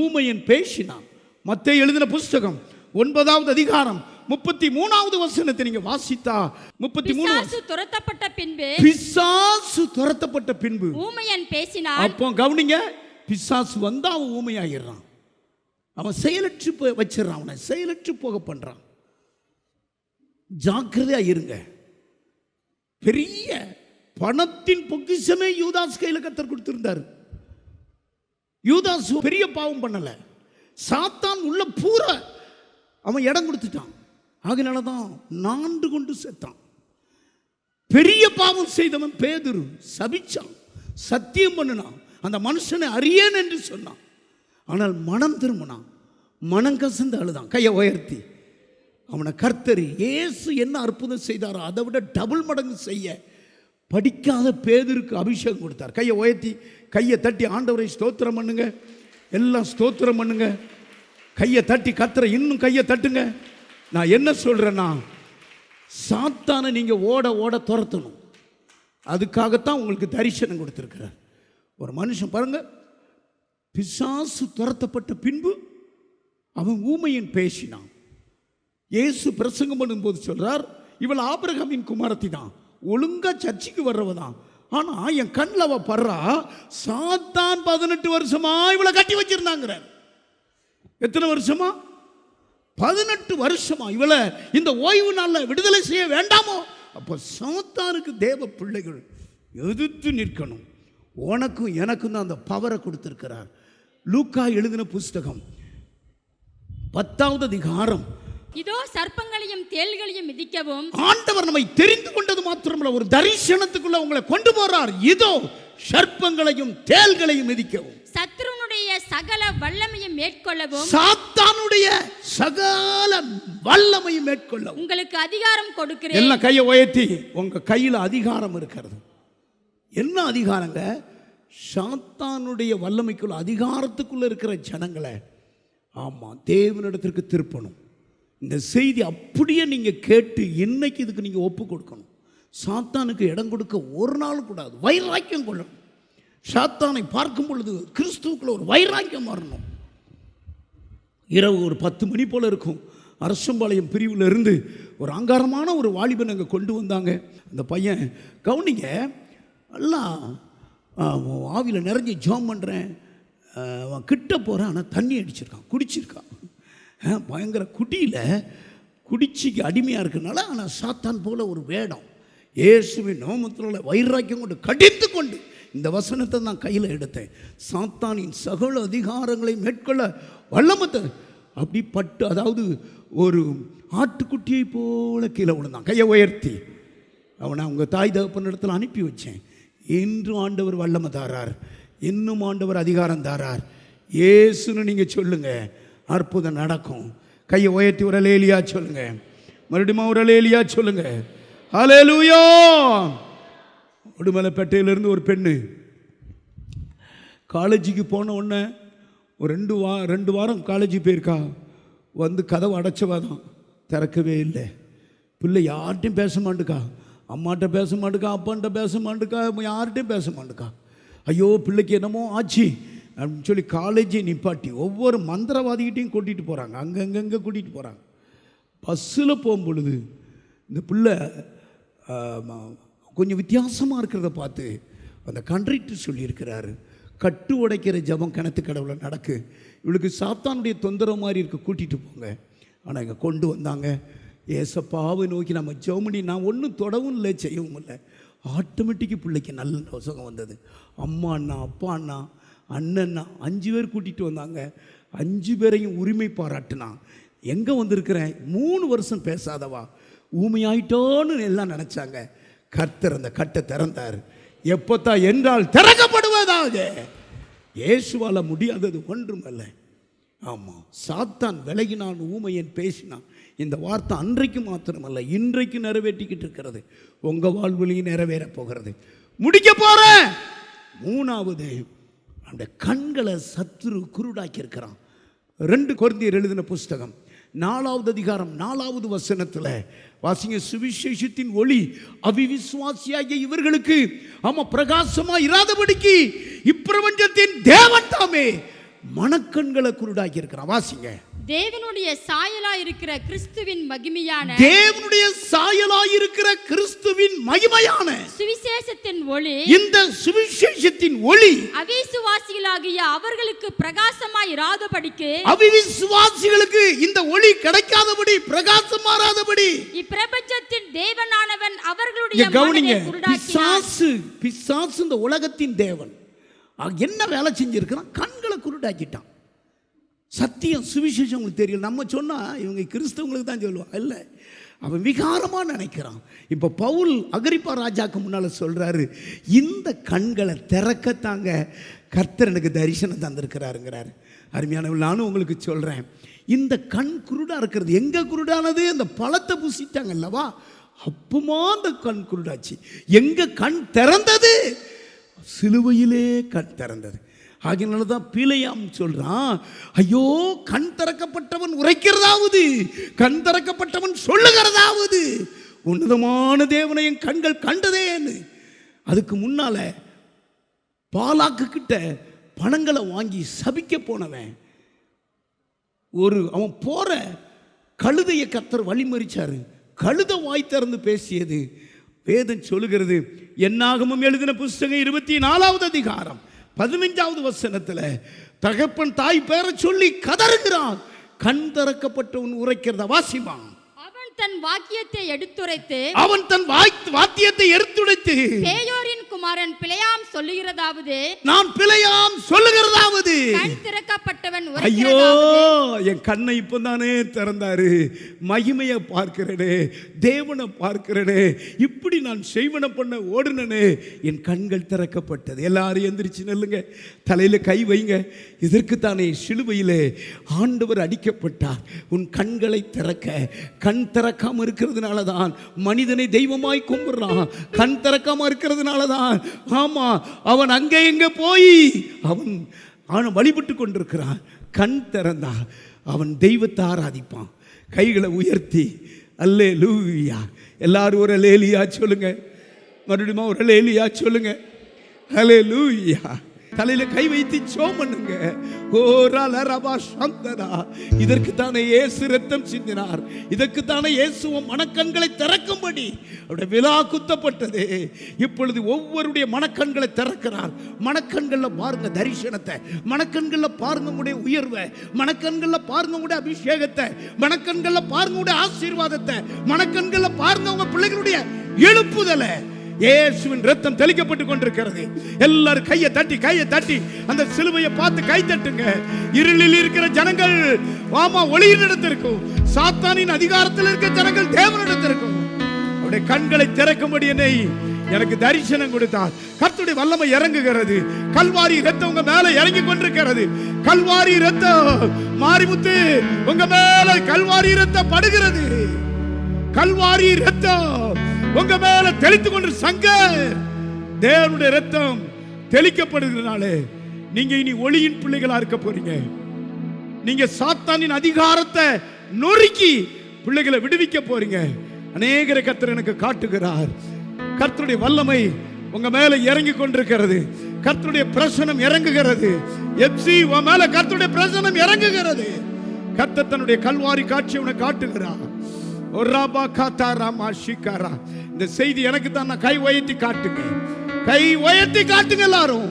ஊமையன் பேசினான். மத்தேயு எழுதின புஸ்தகம் 9வது அதிகாரம் 33வது வசனத்தை நீங்க வாசித்தா 33 துரத்தப்பட்ட பின்பு, பிசாசு துரத்தப்பட்ட பின்பு ஊமையன் பேசினான். அப்போ கவனிங்க, பிசாசு வந்தா அவன் ஊமையாயிடுறான், அவன் செயலற்று வச்சிடறான், அவனை செயலற்று போக பண்றான். ஜாக்கிரதையா இருங்க. பெரிய பணத்தின் பொக்கிஷமே யூதாஸ் கையில கர்த்தர் கொடுத்திருந்தார். யூதாஸ் பெரிய பாவம் பண்ணல, சாத்தான் உள்ள பூரா அவன் இடம் கொடுத்துட்டான். அதனாலதான் நான்கு கொண்டு செத்தான். பெரிய பாவம் செய்தவன் பேதுரு சபிச்சான், சத்தியம் பண்ணினான், அந்த மனுஷனை அறியேன் என்று சொன்னான். ஆனால் மனம் திரும்பினான், மனம் கசந்து அழுதான். கையை உயர்த்தி அவனை கர்த்தர் இயேசு என்ன அற்புதம் செய்தாரோ அதை விட டபுள் மடங்கு செய்ய படிக்காத பேதுருக்கு அபிஷேகம் கொடுத்தார். கையை உயர்த்தி கையை தட்டி ஆண்டவரை ஸ்தோத்திரம் பண்ணுங்க, எல்லாம் ஸ்தோத்திரம் பண்ணுங்க. கையை தட்டி கர்த்தரை இன்னும் கையை தட்டுங்க. நான் என்ன சொல்றேன்னா, சாத்தானை நீங்க ஓட ஓட துரத்தணும். அதுக்காகத்தான் உங்களுக்கு தரிசனம் கொடுத்திருக்கிறார். ஒரு மனுஷன் பாருங்க, பிசாசு துரத்தப்பட்ட பின்பு அவன் ஊமையன் பேசினான். இயேசு பிரசங்கம் பண்ணும்போது சொல்றார், இவள் ஆபிரகாமின் குமாரத்தி தான், ஒழுங்கா சர்ச்சைக்கு வர்றவதான், ஆனா என் கண்ணில் அவ படுறா. சாத்தான் 18 வருஷமா இவளை கட்டி வச்சிருந்தாங்கிறார். எத்தனை வருஷமா? 18 வருஷமா இவளை இந்த ஓய்வு நாளில் விடுதலை செய்ய வேண்டாமோ? அப்போ சாத்தானுக்கு தேவ பிள்ளைகள் எதிர்த்து நிற்கணும். உனக்கும் எனக்கும் தான் அந்த பவரை கொடுத்திருக்கிறார். லூக்கா எழுதின புஸ்தகம் 10வது அதிகாரம், இதோ சர்ப்பங்களையும் தேள்களையும் மிதிக்கவும். ஆண்டவர் நம்மை தெரிந்து கொண்டது மாத்திரமல்ல, ஒரு தரிசனத்துக்குள்ள உங்களை கொண்டு போறார். இதோ சர்ப்பங்களையும் தேள்களையும் மிதிக்கவும், சத்ருனுடைய சகல வல்லமையும் மேற்கொள்ளவும், சாத்தானுடைய சகல வல்லமையும் மேற்கொள்ளவும் உங்களுக்கு அதிகாரம் கொடுக்கிறேன். எல்லாம் கையை உயர்த்தி, உங்க கையில் அதிகாரம் இருக்கிறது. என்ன அதிகாரங்க? சாத்தானுடைய வல்லமைக்குள்ள அதிகாரத்துக்குள்ள இருக்கிற ஜனங்களை ஆமா தேவனிடத்திற்கு திருப்பணும். இந்த செய்தி அப்படியே நீங்க கேட்டு இன்னைக்கு இதுக்கு நீங்க ஒப்பு கொடுக்கணும். சாத்தானுக்கு இடம் கொடுக்க ஒரு நாள் கூடாது. வைராக்கியம் கொள்ளணும். சாத்தானை பார்க்கும் பொழுது கிறிஸ்துவுக்குள்ள ஒரு வைராக்கியம் வரணும். இரவு ஒரு 10 மணி போல இருக்கும். அரசம்பாளையம் பிரிவில் இருந்து ஒரு அங்காரமான ஒரு வாலிபன் அங்கே கொண்டு வந்தாங்க. அந்த பையன் கவனிங்க, எல்லாம் ஆவியில் நிறைஞ்சி ஜோம் பண்ணுறேன், அவன் கிட்ட போகிறான், ஆனால் தண்ணி அடிச்சிருக்கான், குடிச்சிருக்கான், பயங்கர குடியில் குடிச்சிக்கு அடிமையாக இருக்கிறனால. ஆனால் சாத்தான் போல ஒரு வேடம். இயேசுவின் நாமத்தில் வைராக்கியம் கொண்டு கடித்து கொண்டு இந்த வசனத்தை நான் கையில் எடுத்தேன். சாத்தானின் சகல அதிகாரங்களை மேற்கொள்ள வல்லமத்தை அப்படி பட்டு, அதாவது ஒரு ஆட்டுக்குட்டியை போல கீழே விழுந்தான். கையை உயர்த்தி அவனை அவங்க தாய் தகப்பன் இடத்துல அனுப்பி வச்சேன். இன்றும் ஆண்டவர் வல்லமை தாரார், இன்னும் ஆண்டவர் அதிகாரம் தாரார். இயேசுன்னு நீங்கள் சொல்லுங்க, அற்புதம் நடக்கும். கையை உயர்த்தி ஒரு அல்லேலூயா சொல்லுங்க, மறுபடியும் ஒரு அல்லேலூயா சொல்லுங்க. ஹல்லேலூயா. உடுமலைப்பேட்டையிலிருந்து ஒரு பெண்ணு காலேஜுக்கு போன உடனே ஒரு ரெண்டு வாரம் காலேஜுக்கு போயிருக்கா. வந்து கதவு அடைச்சவா தான், திறக்கவே இல்லை. பிள்ளை யார்கிட்டையும் பேச மாட்டுக்கா, அம்மாட்ட பேச மாட்டுக்கா, அப்பான்ட்ட பேச மாட்டுக்கா, யார்கிட்டையும் பேச மாட்டுக்கா. ஐயோ பிள்ளைக்கு என்னமோ ஆச்சு அப்படின்னு சொல்லி காலேஜை நிப்பாட்டி ஒவ்வொரு மந்திரவாதிகிட்டையும் கூட்டிகிட்டு போகிறாங்க, அங்கங்கே கூட்டிகிட்டு போகிறாங்க. பஸ்ஸில் போகும்பொழுது இந்த பிள்ளை கொஞ்சம் வித்தியாசமாக இருக்கிறத பார்த்து அந்த கண்ட்ரிக்டர் சொல்லியிருக்கிறாரு, கட்டு உடைக்கிற ஜபம் கிணத்து கடவுளை நடக்கு, இவளுக்கு சாத்தானுடைய தொந்தரவு மாதிரி இருக்க, கூட்டிகிட்டு போங்க. ஆனால் இங்கே கொண்டு வந்தாங்க. ஏசப்பாவை நோக்கி நம்ம ஜெபம், நான் ஒன்றும் தொடவும் இல்லை செய்யவும் இல்லை. ஆட்டோமேட்டிக்கு பிள்ளைக்கு நல்ல சுகம் வந்தது. அம்மா அண்ணா, அப்பா அண்ணா, அண்ணன்னா 5 பேர் கூட்டிகிட்டு வந்தாங்க. 5 பேரையும் உரிமை பாராட்டினான். எங்கே வந்திருக்கிறேன், 3 வருஷம் பேசாதவா ஊமையாயிட்டோன்னு எல்லாம் நினச்சாங்க. கர்த்தர் அந்த கட்டை திறந்தார். எப்போத்தான் என்றால் திறக்கப்படுவதாக. இயேசுவால முடியாதது ஒன்றுமல்ல. ஆமாம், சாத்தான் விலகினான், ஊமையன் பேசினான். இந்த வார்த்தை அன்றைக்கு மாத்திரமல்ல, இன்றைக்கு நிறைவேற்றிக்கிட்டு இருக்கிறது. உங்கள் வாழ்விலையும் நிறைவேற போகிறது. முடிக்க போகிறேன். 3வது, அந்த கண்களை சத்துரு குருடாக்கி இருக்கிறான். 2 கொரிந்தியர் எழுதின புஸ்தகம் 4வது அதிகாரம் 4வது வசனத்தில் வாசிங்க. சுவிசேஷத்தின் ஒளி அவிவிசுவாசியாகிய இவர்களுக்கு பிரகாசமா இராதபடிக்கு இப்பிரபஞ்சத்தின் தேவன் தாமே மனக்கண்களை குருடாக்கி இருக்கிறான். வாசிங்க. தேவனுடைய சாயலாய் இருக்கிற கிறிஸ்துவின் மகிமையான, தேவனுடைய சாயலாய் இருக்கிற கிறிஸ்துவின் மகிமையான சுவிசேஷத்தின் ஒளி, இந்த சுவிசேஷத்தின் ஒளி அவிசுவாசிகளாகிய அவர்களுக்கு பிரகாசமாய் இராதபடிக்கு, அவிசுவாசிகளுக்கு இந்த ஒளி கிடைக்காதபடி, பிரகாசம் மாறாதபடி இப்பிரபஞ்சத்தின் தேவனானவன் அவர்களுடைய கவனிங்க. மனதை குருடாக்கினான். பிசாசு இந்த உலகத்தின் தேவன் என்ன வேலை செஞ்சிருக்கிறான்? கண்களை குருடாக்கிட்டான். சத்தியம் சுவிசேஷம் உங்களுக்கு தெரியல. நம்ம சொன்னால் இவங்க கிறிஸ்தவங்களுக்கு தான் சொல்லுவாங்க. இல்லை, அவன் விகாரமாக நினைக்கிறான். இப்போ பவுல் அகிரிப்பா ராஜாக்கு முன்னால் சொல்கிறாரு, இந்த கண்களை திறக்கத்தாங்க கர்த்தர் எனக்கு தரிசனம் தந்திருக்கிறாருங்கிறாரு. அருமையானவர்கள், நானும் உங்களுக்கு சொல்கிறேன், இந்த கண் குருடாக இருக்கிறது எங்கே குருடானது? அந்த பழத்தை பூசிட்டாங்க அல்லவா, அப்பமா அந்த கண் குருடாச்சு. எங்கே கண் திறந்தது? சிலுவையிலே கண் திறந்தது. ஆகினால தான் பிழையாம் சொல்றான், ஐயோ கண் திறக்கப்பட்டவன் உரைக்கிறதாவது, கண் திறக்கப்பட்டவன் சொல்லுகிறதாவது, உன்னதமான தேவனை என் கண்கள் கண்டதேன்னு. அதுக்கு முன்னால பாலாக்கு கிட்ட பணங்களை வாங்கி சபிக்க போனவன், அவன் போற கழுதையை கர்த்தர் வழிமறிச்சாரு. கழுதை வாய் திறந்து பேசியது வேதம் சொல்லுகிறது. என்னாகமம் எழுதின புஸ்தகம் 24வது அதிகாரம் 15வது வசனத்தில் தகப்பன் தாய் பேரை சொல்லி கதறுகிறான். கண் திறக்கப்பட்டவன் உரைக்கிறத வாசிப்பான். தன் வாக்கியத்தை எடுத்துரைத்து, அவன் தன் வாக்கியத்தை எடுத்துரைத்து பேயோரின் குமாரன் பிழையாம் சொல்லுகிறதாவது, நான் பிழையாம் சொல்லுகிறதாவது, கண் திறக்கப்பட்டவன் ஐயோ என் கண்ணை இப்பதானே திறந்தாரு, மகிமையை பார்க்கிறனே, தேவனை பார்க்கிறனே, இப்படி நான் செய்வன பண்ண ஓடுனனே, என் கண்கள் திறக்கப்பட்டது. எல்லாரும் எந்திரிச்சு நெல்லுங்க, தலையில கை வைங்க. இதற்குத்தானே சிலுவையிலே ஆண்டவர் அடிக்கப்பட்டார். உன் கண்களை திறக்க. கண் திறக்காம இருக்கிறதுனால தான் மனிதனை தெய்வமாய் கும்பிடுறான். கண் திறக்காம இருக்கிறதுனால தான் ஆமா அவன் அங்கே எங்க போய் அவன் வழிபட்டு கொண்டிருக்கிறான். கண் திறந்தா அவன் தெய்வத்தை ஆராதிப்பான். கைகளை உயர்த்தி அல்லேலூயா. எல்லாரும் ஒரு அல்லேலூயா சொல்லுங்க. மறுபடியும் ஒரு அல்லேலூயா சொல்லுங்க. அல்லேலூயா. தலையில கை வைத்து ஜெபம் பண்ணுங்க. இதற்கு தானே இயேசு ரத்தம் சிந்தினார். இதற்கு தானே இயேசுவும் மனக்கண்களை திறக்கும்படி அவருடைய விலா குத்தப்பட்டது. இப்பொழுது ஒவ்வொருடைய மனக்கண்களை திறக்கிறார். மனக்கண்கள்ல பாருங்க தரிசனத்தை, மனக்கண்கள்ல பாருங்க உங்களுடைய உயர்வை, மனக்கண்கள்ல பாருங்க உங்களுடைய அபிஷேகத்தை, மனக்கண்கள்ல பாருங்க உங்களுடைய ஆசீர்வாதத்தை, மனக்கண்கள்ல பாருங்க உங்க பிள்ளைகளுடைய எழுப்புதலை. இயேசுவின் ரத்தம் தெளிக்கப்பட்டு கொண்டிருக்கிறது. எல்லாரும் கையை தட்டி அந்த சிலுவையை பார்த்து கை தட்டுங்க. இருளில் இருக்கிற ஜனங்கள் ஒளியினிடத்திற்கும், சாத்தானின் அதிகாரத்தில் இருக்கிற ஜனங்கள் தேவனிடத்திற்கும் அவருடைய கண்களை திறக்கும்படி என்னை எனக்கு தரிசனம் கொடுத்தார். கர்த்தருடைய வல்லமை இறங்குகிறது. கல்வாரி இரத்தம் உங்க மேல இறங்கி கொண்டிருக்கிறது. கல்வாரி இரத்தம் மாரிமுத்து உங்க மேல கல்வாரி இரத்தம் படுகிறது. கல்வாரி இரத்தம் உங்க மேல தெளித்து கொண்டு சங்கர் தேவனுடைய இரத்தம் தெளிக்கப்படுகிறதுனாலே நீங்க இனி ஒளியின் பிள்ளைகளா இருக்க போறீங்க. நீங்க சாத்தானின் அதிகாரத்தை நொறுக்கி பிள்ளைகளை விடுவிக்க போறீங்க. அநேகரை கர்த்தர் எனக்கு காட்டுகிறார். கர்த்தருடைய வல்லமை உங்க மேல இறங்கி கொண்டிருக்கிறது. கர்த்தருடைய பிரசனம் இறங்குகிறது. எப்சி உன் மேல கர்த்தருடைய பிரசனம் இறங்குகிறது. கர்த்தர் தன்னுடைய கல்வாரி காட்சியை உனக்கு காட்டுகிறார். இந்த செய்தி எனக்கு தான். நான் கை உயர்த்தி காட்டுங்க, கை உயர்த்தி காட்டுங்க. எல்லாரும்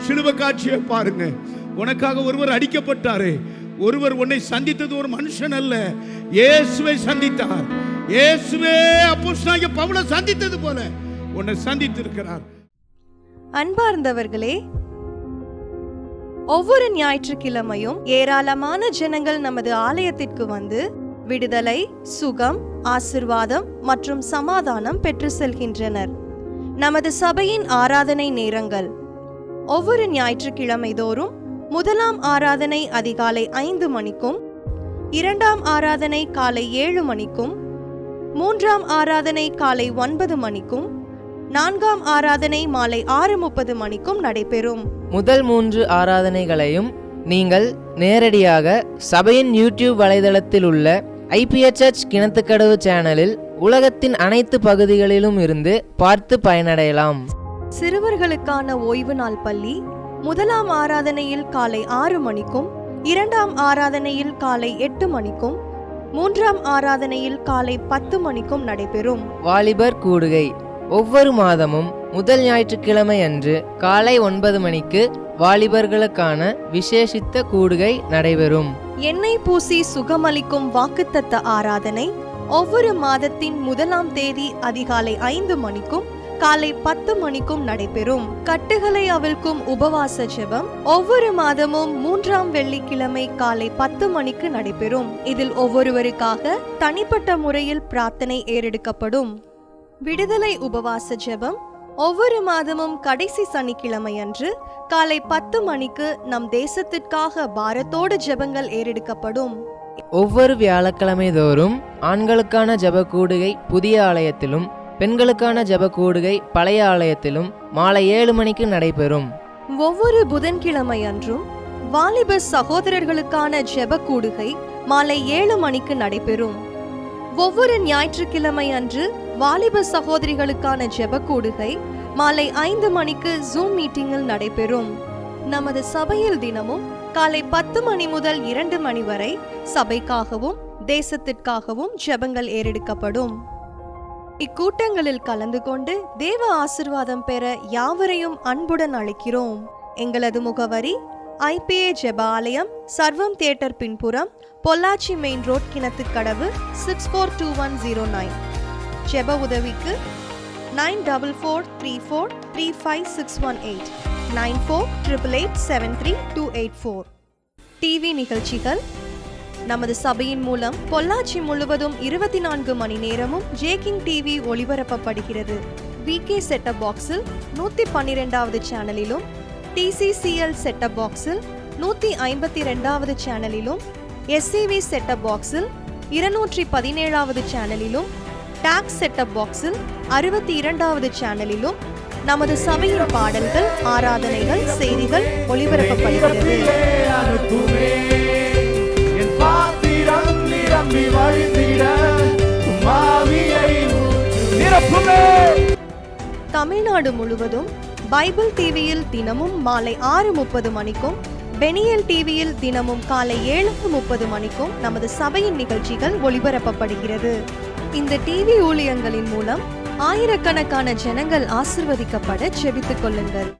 சிலுவை காட்சியை பாருங்க. உனக்காக ஒருவர் அடிக்கப்பட்டாரு. ஒருவர் உன்னை சந்தித்தது ஒரு மனுஷன் அல்ல, இயேசுவை சந்தித்தார். இயேசுவே அப்போஸ்தலனாகிய பவுலை சந்தித்தது போல உன்னை சந்தித்திருக்கிறார். அன்பார்ந்தவர்களே, ஒவ்வொரு ஞாயிற்றுக்கிழமையும் ஏராளமான ஜனங்கள் நமது ஆலயத்திற்கு வந்து விடுதலை, சுகம், ஆசிர்வாதம் மற்றும் சமாதானம் பெற்று செல்கின்றனர். நமது சபையின் ஆராதனை நேரங்கள்: ஒவ்வொரு ஞாயிற்றுக்கிழமை தோறும் முதலாம் ஆராதனை அதிகாலை 5 மணிக்கும், இரண்டாம் ஆராதனை காலை 7 மணிக்கும், மூன்றாம் ஆராதனை காலை 9 மணிக்கும், நான்காம் ஆராதனை மாலை 6:30 மணிக்கும் நடைபெறும். முதல் 3 ஆராதனைகளையும் நீங்கள் நேரடியாக சபையின் யூடியூப் வலைதளத்தில் உள்ள ஐபிஎச் சர்ச் கிணத்துக்கடவு சேனலில் உலகத்தின் அனைத்து பகுதிகளிலும் இருந்து பார்த்து பயனடையலாம். சிறுவர்களுக்கான ஓய்வு நாள் பள்ளி முதலாம் ஆராதனையில் காலை 6 மணிக்கும், இரண்டாம் ஆராதனையில் காலை 8 மணிக்கும், மூன்றாம் ஆராதனையில் காலை 10 மணிக்கும் நடைபெறும். வாலிபர் கூடுகை ஒவ்வொரு மாதமும் முதல் ஞாயிற்றுக்கிழமை அன்று காலை 9 மணிக்கு வாலிபர்களுக்கான விசேஷித்த கூடுகை நடைபெறும். எண்ணெய் பூசி சுகமளிக்கும் வாக்குத்தத்த ஆராதனை ஒவ்வொரு மாதத்தின் 1ஆம் தேதி அதிகாலை 5 மணிக்கும் காலை 10 மணிக்கும் நடைபெறும். கட்டுகளை அவிழ்க்கும் உபவாச ஜெபம் ஒவ்வொரு மாதமும் 3ஆம் வெள்ளிக்கிழமை காலை 10 மணிக்கு நடைபெறும். இதில் ஒவ்வொருவருக்காக தனிப்பட்ட முறையில் பிரார்த்தனை ஏறெடுக்கப்படும். விடுதலை உபவாச ஜெபம் ஒவ்வொரு மாதமும் கடைசி சனிக்கிழமை அன்று காலை 10 மணிக்கு நம் தேசத்திற்காக பாரத்தோடு ஜெபங்கள் ஏறெடுக்கப்படும். ஒவ்வொரு வியாழக்கிழமை தோறும் ஆண்களுக்கான ஜெப கூடுகை புதிய ஆலயத்திலும், பெண்களுக்கான ஜெப கூடுகை பழைய ஆலயத்திலும் மாலை 7 மணிக்கு நடைபெறும். ஒவ்வொரு புதன்கிழமை அன்றும் வாலிப சகோதரர்களுக்கான ஜெப கூடுகை மாலை 7 மணிக்கு நடைபெறும். ஒவ்வொரு ஞாயிற்றுக்கிழமை அன்று வாலிப சகோதரிகளுக்கான ஜெப கூடுகை மாலை 5 மணிக்கு ஜூம் மீட்டிங்கில் நடைபெறும். நமது சபையில் தினமும் காலை 10 மணி முதல் 2 மணி வரை சபைக்காகவும் தேசத்திற்காகவும் ஜெபங்கள் ஏறெடுக்கப்படும். இக்கூட்டங்களில் கலந்து கொண்டு தேவ ஆசிர்வாதம் பெற யாவரையும் அன்புடன் அழைக்கிறோம். எங்களது முகவரி: ஐபிஏ ஜெப ஆலயம், சர்வம் தியேட்டர் பின்புறம், பொள்ளாச்சி மெயின் ரோட், கிணத்துக்கடவு, 642109. ஜெப உதவிக்கு 9443435618 9488873284. டிவி நிகழ்ச்சிகள்: நமது சபையின் மூலம் பொள்ளாச்சி முழுவதும் 24 மணி நேரமும் ஜேகிங் டிவி ஒளிபரப்பப்படுகிறது. விகே செட்டப் பாக்ஸில் 112வது சேனலிலும், டிசிசிஎல் செட்டப் பாக்ஸில் 152வது சேனலிலும், எஸ்சிவி செட்டப் பாக்ஸில் 217வது சேனலிலும், டாக்ஸ் செட்டப் பாக்ஸில் 62வது சேனலிலும் நமது சபையின் பாடல்கள், ஆராதனைகள், செய்திகள் ஒளிபரப்பப்படுகிறது. தமிழ்நாடு முழுவதும் பைபிள் டிவியில் தினமும் மாலை 6:30 மணிக்கும், பெனியல் டிவியில் தினமும் காலை 7:30 மணிக்கும் நமது சபையின் நிகழ்ச்சிகள் ஒளிபரப்பப்படுகிறது. இந்த டிவி ஊழியங்களின் மூலம் ஆயிரக்கணக்கான ஜனங்கள் ஆசிர்வதிக்கப்பட ஜெபித்துக் கொள்ளுங்கள்.